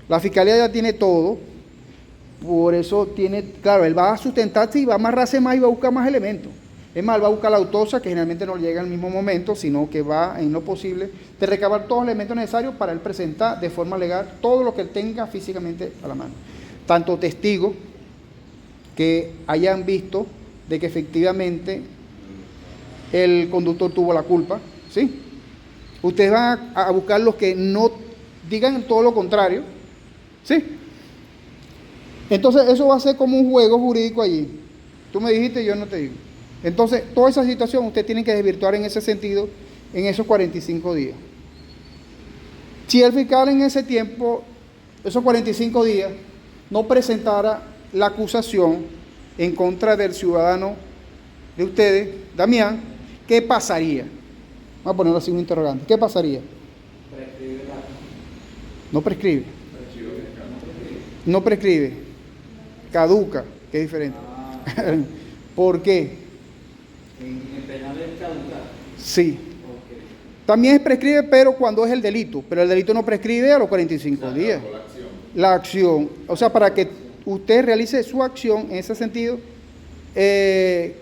S1: La fiscalía ya tiene todo, por eso tiene, claro, él va a sustentarse y va a amarrarse más y va a buscar más elementos. Es más, él va a buscar la autopsia, que generalmente no llega al mismo momento, sino que va en lo posible de recabar todos los elementos necesarios para él presentar de forma legal todo lo que él tenga físicamente a la mano. Tanto testigos que hayan visto de que efectivamente el conductor tuvo la culpa, ¿sí? Ustedes van a buscar los que no digan todo lo contrario, ¿sí? Entonces eso va a ser como un juego jurídico allí. Tú me dijiste, yo no te digo. Entonces, toda esa situación ustedes tienen que desvirtuar en ese sentido en esos 45 días. Si el fiscal en ese tiempo, esos 45 días, no presentara la acusación en contra del ciudadano de ustedes, Damián, ¿qué pasaría? Vamos a ponerlo así un interrogante. ¿Qué pasaría? No prescribe. No prescribe. Caduca, que es diferente. ¿Por qué?
S3: En penal es caducar.
S1: Sí.
S3: Okay.
S1: También prescribe, pero cuando es el delito. Pero el delito no prescribe a los 45 días. La acción. O sea, para que usted realice su acción en ese sentido,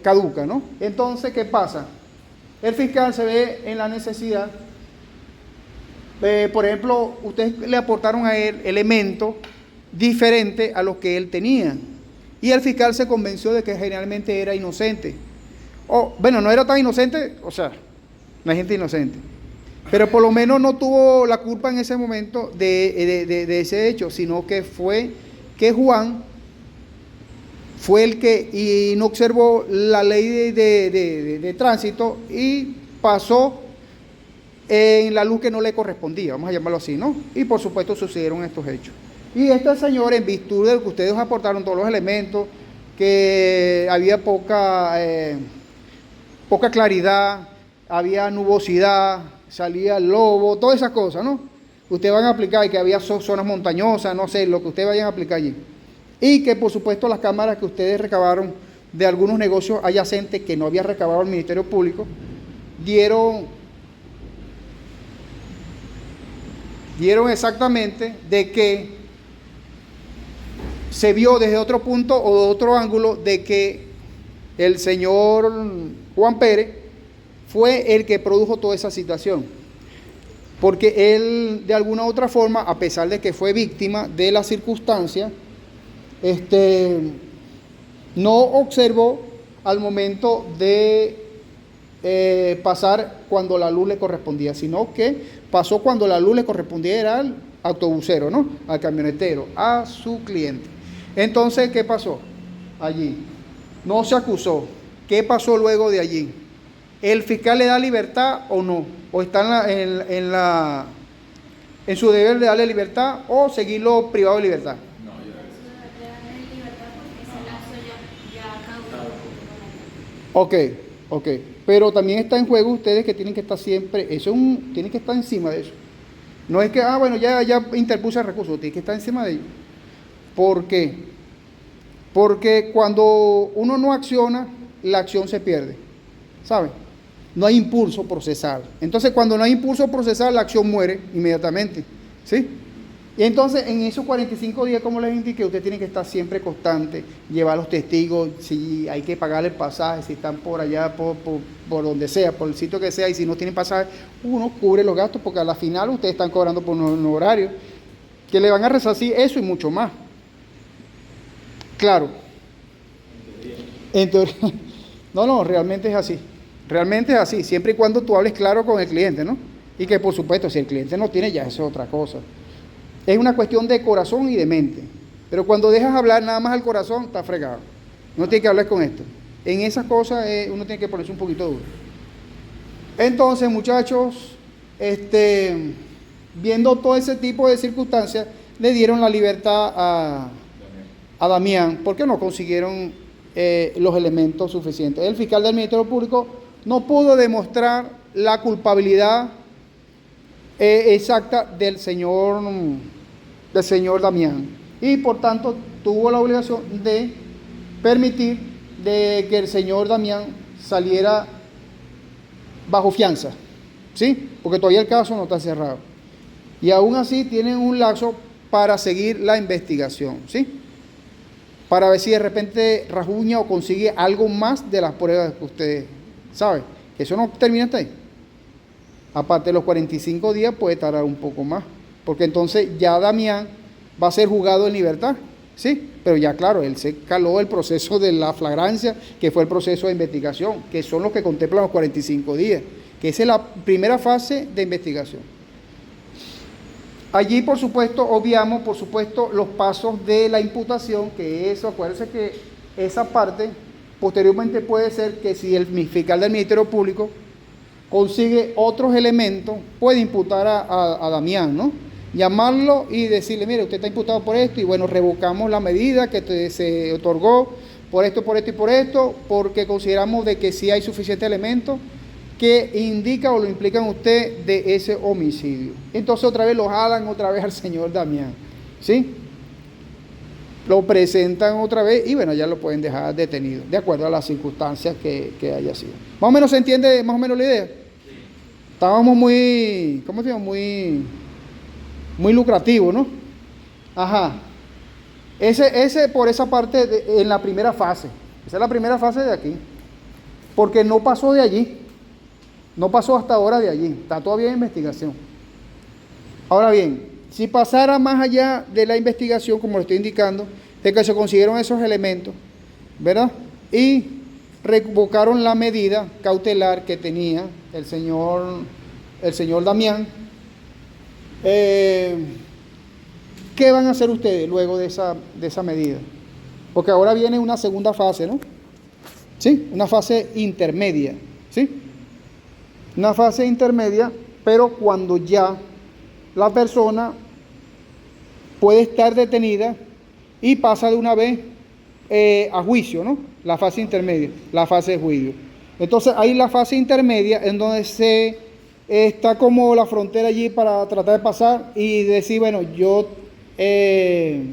S1: caduca, ¿no? Entonces, ¿qué pasa? El fiscal se ve en la necesidad, por ejemplo, ustedes le aportaron a él elementos diferentes a los que él tenía, y el fiscal se convenció de que generalmente era inocente. O, bueno, no era tan inocente, o sea, no hay gente inocente, pero por lo menos no tuvo la culpa en ese momento de ese hecho, sino que fue que Juan fue el que no observó la ley de tránsito y pasó en la luz que no le correspondía, vamos a llamarlo así, ¿no? Y por supuesto sucedieron estos hechos. Y este señor, en virtud de lo que ustedes aportaron, todos los elementos, que había poca claridad, había nubosidad, salía el lobo, todas esas cosas, ¿no? Ustedes van a aplicar, y que había zonas montañosas, no sé, lo que ustedes vayan a aplicar allí. Y que por supuesto las cámaras que ustedes recabaron de algunos negocios adyacentes que no había recabado el Ministerio Público, dieron exactamente de que se vio desde otro punto o de otro ángulo de que el señor Juan Pérez fue el que produjo toda esa situación, porque él de alguna u otra forma, a pesar de que fue víctima de la circunstancia, no observó al momento de pasar cuando la luz le correspondía, sino que pasó cuando la luz le correspondía, era al autobusero, ¿no? Al camionetero, a su cliente. Entonces, ¿qué pasó allí? No se acusó. ¿Qué pasó luego de allí? ¿El fiscal le da libertad o no? ¿O está en su deber de darle libertad o seguirlo privado de libertad?
S2: No, ya
S1: Ok. Pero también está en juego ustedes que tienen que estar siempre, tienen que estar encima de eso. No es que, bueno, ya interpuse el recurso, tienen que estar encima de ello. ¿Por qué? Porque cuando uno no acciona, la acción se pierde, ¿sabe? No hay impulso procesal. Entonces, cuando no hay impulso procesal, la acción muere inmediatamente, ¿sí? Y entonces, en esos 45 días, como les indiqué, usted tiene que estar siempre constante, llevar los testigos, si hay que pagar el pasaje, si están por allá, por donde sea, por el sitio que sea, y si no tienen pasaje, uno cubre los gastos, porque a la final ustedes están cobrando por un horario, que le van a resarcir eso y mucho más. Claro. En teoría. No, realmente es así. Realmente es así, siempre y cuando tú hables claro con el cliente, ¿no? Y que por supuesto, si el cliente no tiene, ya eso es otra cosa. Es una cuestión de corazón y de mente. Pero cuando dejas hablar nada más al corazón, está fregado. No tiene que hablar con esto. En esas cosas uno tiene que ponerse un poquito duro. Entonces, muchachos, viendo todo ese tipo de circunstancias, le dieron la libertad a Damián, porque no consiguieron los elementos suficientes. El fiscal del Ministerio Público no pudo demostrar la culpabilidad exacta del señor Damián, y por tanto tuvo la obligación de permitir de que el señor Damián saliera bajo fianza, ¿sí? Porque todavía el caso no está cerrado, y aún así tienen un lapso para seguir la investigación, ¿sí? Para ver si de repente rasguña o consigue algo más de las pruebas que ustedes saben, que eso no termina hasta ahí. Aparte de los 45 días puede tardar un poco más, porque entonces ya Damián va a ser juzgado en libertad, ¿sí? Pero ya claro, él se caló el proceso de la flagrancia, que fue el proceso de investigación, que son los que contemplan los 45 días, que esa es la primera fase de investigación. Allí, por supuesto, obviamos, por supuesto, los pasos de la imputación, que eso, acuérdense que esa parte, posteriormente puede ser que si el fiscal del Ministerio Público consigue otros elementos, puede imputar a Damián, ¿no? Llamarlo y decirle, mire, usted está imputado por esto, y bueno, revocamos la medida que se otorgó por esto, porque consideramos de que sí hay suficientes elementos que indican o lo implican usted de ese homicidio. Entonces otra vez lo jalan otra vez al señor Damián, ¿sí? Lo presentan otra vez y bueno, ya lo pueden dejar detenido, de acuerdo a las circunstancias que haya sido. Más o menos se entiende más o menos la idea. Estábamos muy, ¿cómo se llama? Muy lucrativo, ¿no? Ajá. Ese por esa parte en la primera fase. Esa es la primera fase de aquí. Porque no pasó de allí. No pasó hasta ahora de allí. Está todavía en investigación. Ahora bien, si pasara más allá de la investigación, como lo estoy indicando, de que se consiguieron esos elementos, ¿verdad? Y revocaron la medida cautelar que tenía el señor Damián. ¿Qué van a hacer ustedes luego de esa medida? Porque ahora viene una segunda fase, ¿no? ¿Sí? Una fase intermedia, ¿sí? Una fase intermedia, pero cuando ya la persona puede estar detenida y pasa de una vez a juicio, ¿no? La fase intermedia, la fase de juicio. Entonces hay la fase intermedia en donde se está como la frontera allí para tratar de pasar y decir, bueno, yo le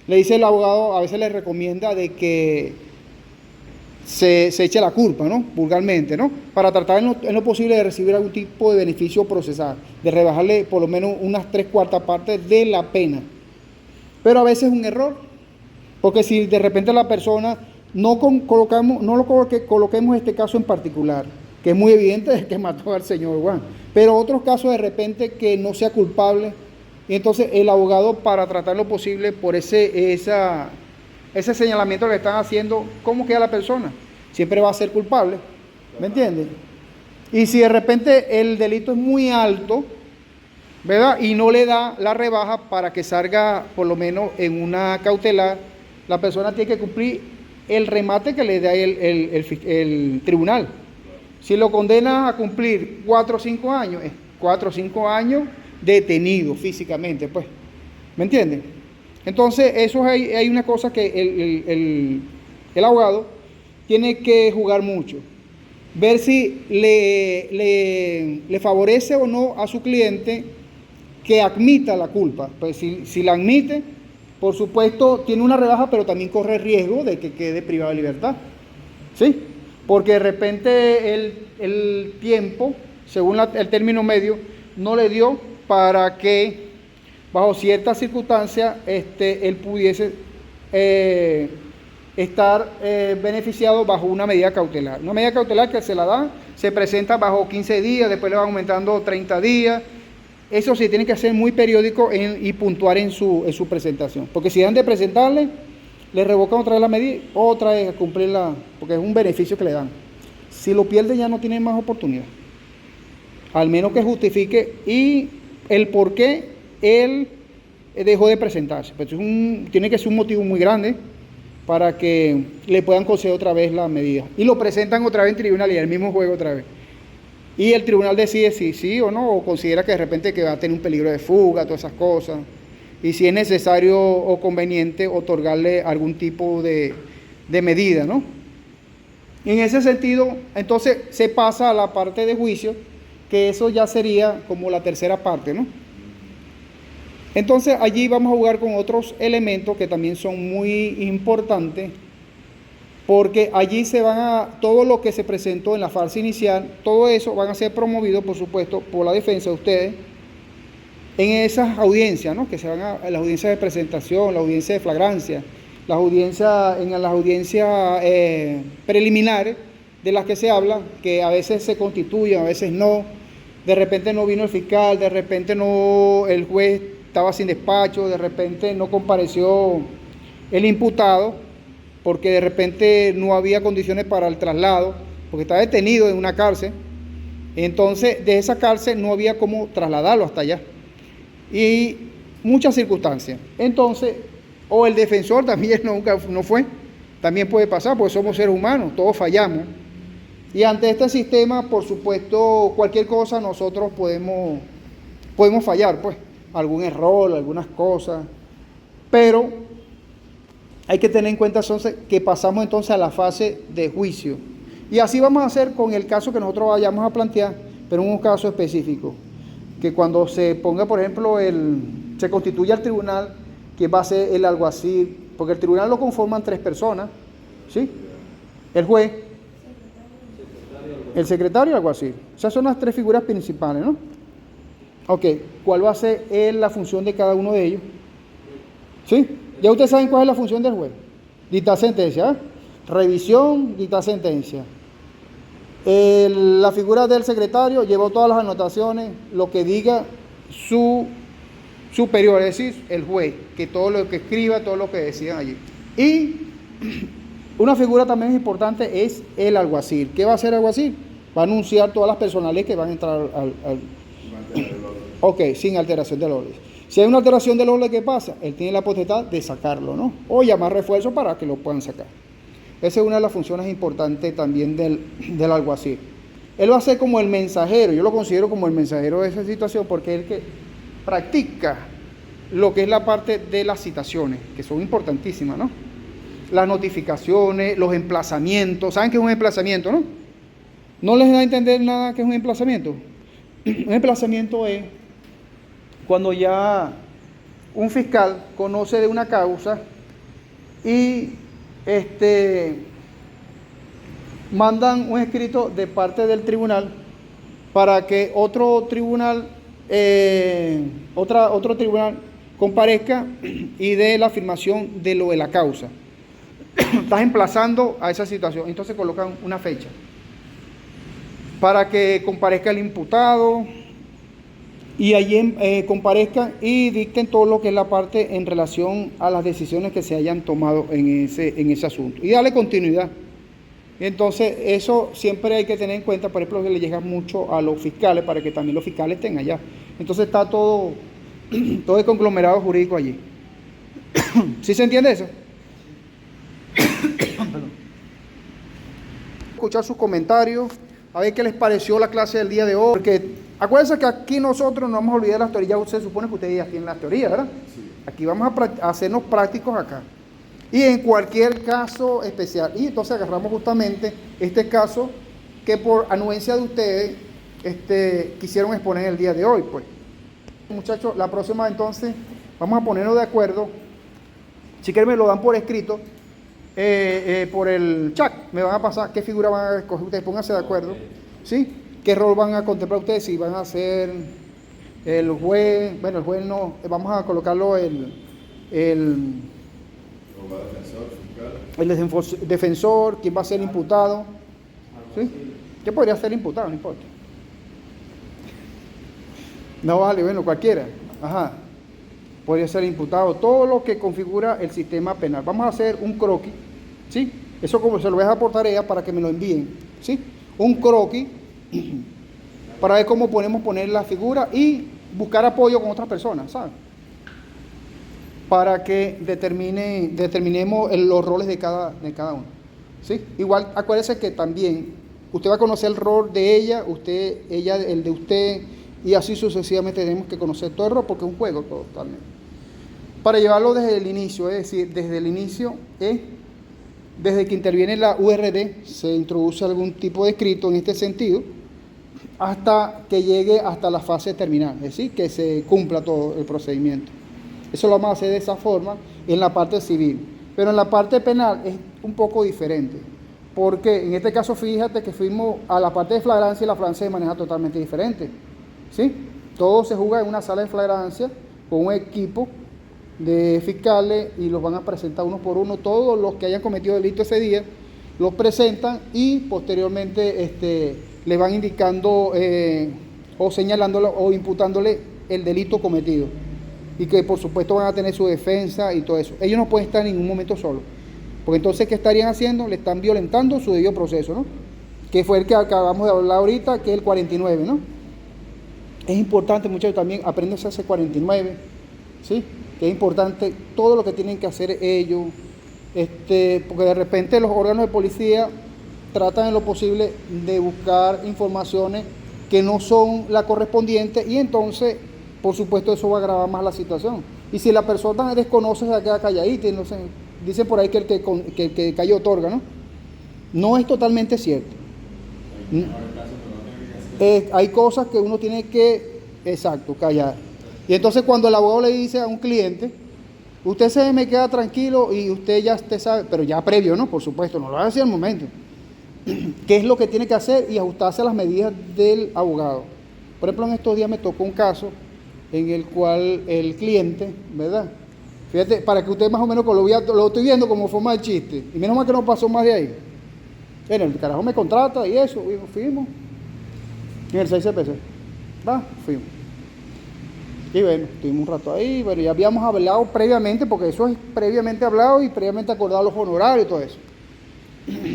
S1: dice el abogado, a veces le recomienda de que se eche la culpa, ¿no? Vulgarmente, ¿no? Para tratar en lo posible de recibir algún tipo de beneficio procesal, de rebajarle por lo menos unas 3/4 partes de la pena. Pero a veces es un error, porque si de repente la persona coloquemos este caso en particular, que es muy evidente que mató al señor Juan, pero otros casos de repente que no sea culpable, y entonces el abogado, para tratar lo posible por ese señalamiento que le están haciendo, ¿cómo queda la persona? Siempre va a ser culpable, ¿me entiendes? Y si de repente el delito es muy alto, ¿verdad? Y no le da la rebaja para que salga por lo menos en una cautelar, la persona tiene que cumplir el remate que le da el tribunal. Si lo condena a cumplir 4 o 5 años, es 4 o 5 años detenido físicamente, pues, ¿me entienden? Entonces, eso hay una cosa que el abogado tiene que jugar mucho, ver si le favorece o no a su cliente que admita la culpa. Pues si la admite, por supuesto, tiene una rebaja, pero también corre riesgo de que quede privado de libertad, ¿sí? Porque de repente el tiempo, según el término medio, no le dio para que bajo ciertas circunstancias él pudiese estar beneficiado bajo una medida cautelar. Una medida cautelar que se la dan, se presenta bajo 15 días, después le va aumentando 30 días. Eso sí, tiene que ser muy periódico y puntuar en su presentación. Porque si dan de presentarle, le revocan otra vez la medida, otra vez a cumplirla, porque es un beneficio que le dan. Si lo pierde ya no tiene más oportunidad. Al menos que justifique y el por qué él dejó de presentarse. Pues tiene que ser un motivo muy grande para que le puedan conceder otra vez la medida. Y lo presentan otra vez en tribunal y el mismo juego otra vez. Y el tribunal decide si sí o no, o considera que de repente que va a tener un peligro de fuga, todas esas cosas. Y si es necesario o conveniente otorgarle algún tipo de medida, ¿no? En ese sentido, entonces se pasa a la parte de juicio, que eso ya sería como la tercera parte, ¿no? Entonces allí vamos a jugar con otros elementos que también son muy importantes, porque allí todo lo que se presentó en la fase inicial, todo eso van a ser promovidos, por supuesto, por la defensa de ustedes, en esas audiencias, ¿no? Que se van a las audiencias de presentación, la audiencia de flagrancia, en las audiencias preliminares, de las que se habla, que a veces se constituyen, a veces no. De repente no vino el fiscal, de repente el juez estaba sin despacho, de repente no compareció el imputado, porque de repente no había condiciones para el traslado, porque estaba detenido en una cárcel. Entonces, de esa cárcel no había cómo trasladarlo hasta allá. Y muchas circunstancias. Entonces, o el defensor también no fue, también puede pasar, porque somos seres humanos, todos fallamos. Y ante este sistema, por supuesto, cualquier cosa nosotros podemos fallar, pues, algún error, algunas cosas, pero hay que tener en cuenta entonces que pasamos entonces a la fase de juicio. Y así vamos a hacer con el caso que nosotros vayamos a plantear, pero en un caso específico, que cuando se ponga, por ejemplo, se constituya el tribunal, que va a ser el alguacil, porque el tribunal lo conforman 3 personas, ¿sí? El juez, el secretario y el alguacil. Esas son las 3 figuras principales, ¿no? Ok, ¿cuál va a ser la función de cada uno de ellos? ¿Sí? Ya ustedes saben cuál es la función del juez. Dictar sentencia, ¿eh? revisión, dictar sentencia. La figura del secretario llevó todas las anotaciones, lo que diga su superior, es decir, el juez, que todo lo que escriba, todo lo que decían allí. Y una figura también importante es el alguacil. ¿Qué va a hacer el alguacil? Va a anunciar todas las personales que van a entrar Ok, sin alteración del orden. Si hay una alteración del orden, ¿qué pasa? Él tiene la potestad de sacarlo, ¿no? O llamar refuerzo para que lo puedan sacar. Esa es una de las funciones importantes también del alguacil. Él va a ser como el mensajero, yo lo considero como el mensajero de esa situación porque es el que practica lo que es la parte de las citaciones, que son importantísimas, ¿no? Las notificaciones, los emplazamientos. ¿Saben qué es un emplazamiento, no? ¿No les da a entender nada qué es un emplazamiento? Un emplazamiento es cuando ya un fiscal conoce de una causa y mandan un escrito de parte del tribunal para que otro tribunal comparezca y dé la afirmación de lo de la causa. Estás emplazando a esa situación, entonces colocan una fecha para que comparezca el imputado y allí comparezcan y dicten todo lo que es la parte en relación a las decisiones que se hayan tomado en ese asunto y darle continuidad. Entonces eso siempre hay que tener en cuenta, por ejemplo, que le llega mucho a los fiscales para que también los fiscales estén allá. Entonces está todo el conglomerado jurídico allí. ¿Sí se entiende eso? Escuchar sus comentarios, a ver qué les pareció la clase del día de hoy, porque acuérdense que aquí nosotros no vamos a olvidar las teorías, ya se supone que ustedes ya tienen las teorías, ¿verdad? Sí. Aquí vamos a hacernos prácticos acá. Y en cualquier caso especial, y entonces agarramos justamente este caso que por anuencia de ustedes quisieron exponer el día de hoy, pues. Muchachos, la próxima entonces vamos a ponernos de acuerdo, si quieren me lo dan por escrito, por el chat, me van a pasar qué figura van a escoger ustedes, pónganse de acuerdo, ¿sí? ¿Qué rol van a contemplar ustedes? Si van a ser el juez, bueno, el juez no, vamos a colocarlo el defensor, quién va a ser el imputado, ¿sí? ¿Qué podría ser imputado? No importa. No vale, bueno, cualquiera, ajá. Podría ser imputado, todo lo que configura el sistema penal. Vamos a hacer un croquis, ¿sí? Eso como se lo voy a dejar por tarea para que me lo envíen, ¿sí? Un croquis para ver cómo podemos poner la figura y buscar apoyo con otras personas, ¿sabes? Para que determinemos los roles de cada uno, ¿sí? Igual, acuérdese que también usted va a conocer el rol de ella el de usted, y así sucesivamente tenemos que conocer todo el rol porque es un juego totalmente. Para llevarlo desde el inicio, es decir, desde el inicio, desde que interviene la URD, se introduce algún tipo de escrito en este sentido, hasta que llegue hasta la fase terminal, es decir, que se cumpla todo el procedimiento. Eso lo vamos a hacer de esa forma en la parte civil, pero en la parte penal es un poco diferente, porque en este caso fíjate que fuimos a la parte de flagrancia y la flagrancia se maneja totalmente diferente, ¿sí? Todo se juega en una sala de flagrancia con un equipo de fiscales y los van a presentar uno por uno, todos los que hayan cometido delito ese día, los presentan y posteriormente le van indicando o señalándolo o imputándole el delito cometido. Y que por supuesto van a tener su defensa y todo eso. Ellos no pueden estar en ningún momento solos, porque entonces ¿qué estarían haciendo? Le están violentando su debido proceso, ¿no? Que fue el que acabamos de hablar ahorita, que es el 49, ¿no? Es importante, muchachos, también aprenderse a ese 49, ¿sí? Que es importante todo lo que tienen que hacer ellos, porque de repente los órganos de policía tratan en lo posible de buscar informaciones que no son la correspondiente y entonces por supuesto eso va a agravar más la situación. Y si la persona desconoce, se queda calladita. No sé, dicen por ahí que el que calla otorga, ¿no? No es totalmente cierto. Hay cosas que uno tiene que, exacto, callar. Y entonces cuando el abogado le dice a un cliente, usted se me queda tranquilo y usted ya sabe, pero ya previo, ¿no? Por supuesto, no lo hace al momento. ¿Qué es lo que tiene que hacer? Y ajustarse a las medidas del abogado. Por ejemplo, en estos días me tocó un caso en el cual el cliente, ¿verdad? Fíjate, para que usted más o menos lo estoy viendo como forma de chiste. Y menos mal que no pasó más de ahí. Bueno, el carajo me contrata y eso, y fuimos. En el 6 CPC. Va, fuimos. Y bueno, estuvimos un rato ahí, bueno, ya habíamos hablado previamente, porque eso es previamente hablado y previamente acordado los honorarios y todo eso.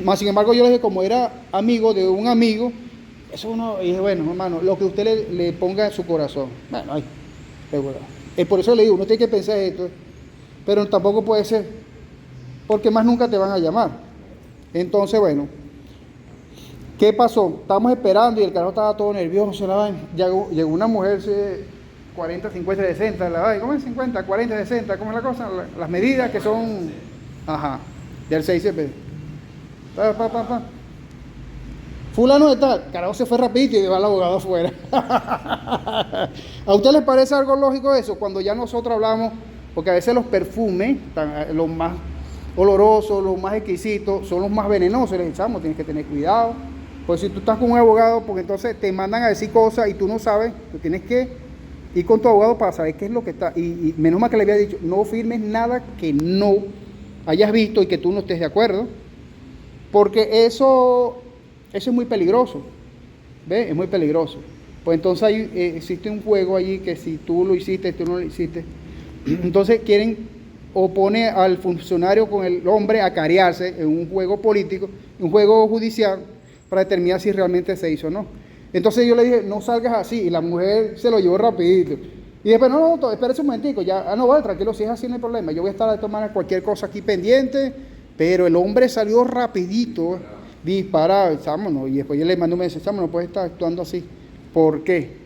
S1: Más sin embargo, yo le dije, como era amigo de un amigo, eso uno, y dije, bueno, hermano, lo que usted le ponga en su corazón. Bueno, ahí, por eso le digo, uno tiene que pensar esto, pero tampoco puede ser, porque más nunca te van a llamar. Entonces, bueno, ¿qué pasó? Estábamos esperando y el carajo estaba todo nervioso, la vaina. Llegó una mujer, 40, 50, 60, la vaina. ¿Cómo es 50, 40, 60? ¿Cómo es la cosa? Las medidas que son, del 6CP. Fulano de tal, carajo se fue rapidito y dejó al abogado afuera. ¿A usted les parece algo lógico eso? Cuando ya nosotros hablamos, porque a veces los perfumes, los más olorosos, los más exquisitos, son los más venenosos. Les echamos, tienes que tener cuidado. Pues si tú estás con un abogado, porque entonces te mandan a decir cosas y tú no sabes, tú tienes que ir con tu abogado para saber qué es lo que está. Y menos mal que le había dicho, no firmes nada que no hayas visto y que tú no estés de acuerdo, porque eso es muy peligroso. ¿Ves? Es muy peligroso. Pues entonces ahí, existe un juego allí que si tú lo hiciste, tú no lo hiciste. Entonces quieren opone al funcionario con el hombre a carearse en un juego político, un juego judicial, para determinar si realmente se hizo o no. Entonces yo le dije, no salgas así, y la mujer se lo llevó rapidito. Y después, no, espérese un momentico, ya, no, vale, tranquilo, si es así no hay problema, yo voy a estar de todas maneras cualquier cosa aquí pendiente, pero el hombre salió rapidito, disparado, chámonos, y después yo le mandé un mensaje, chámonos, no puedes estar actuando así. ¿Por qué?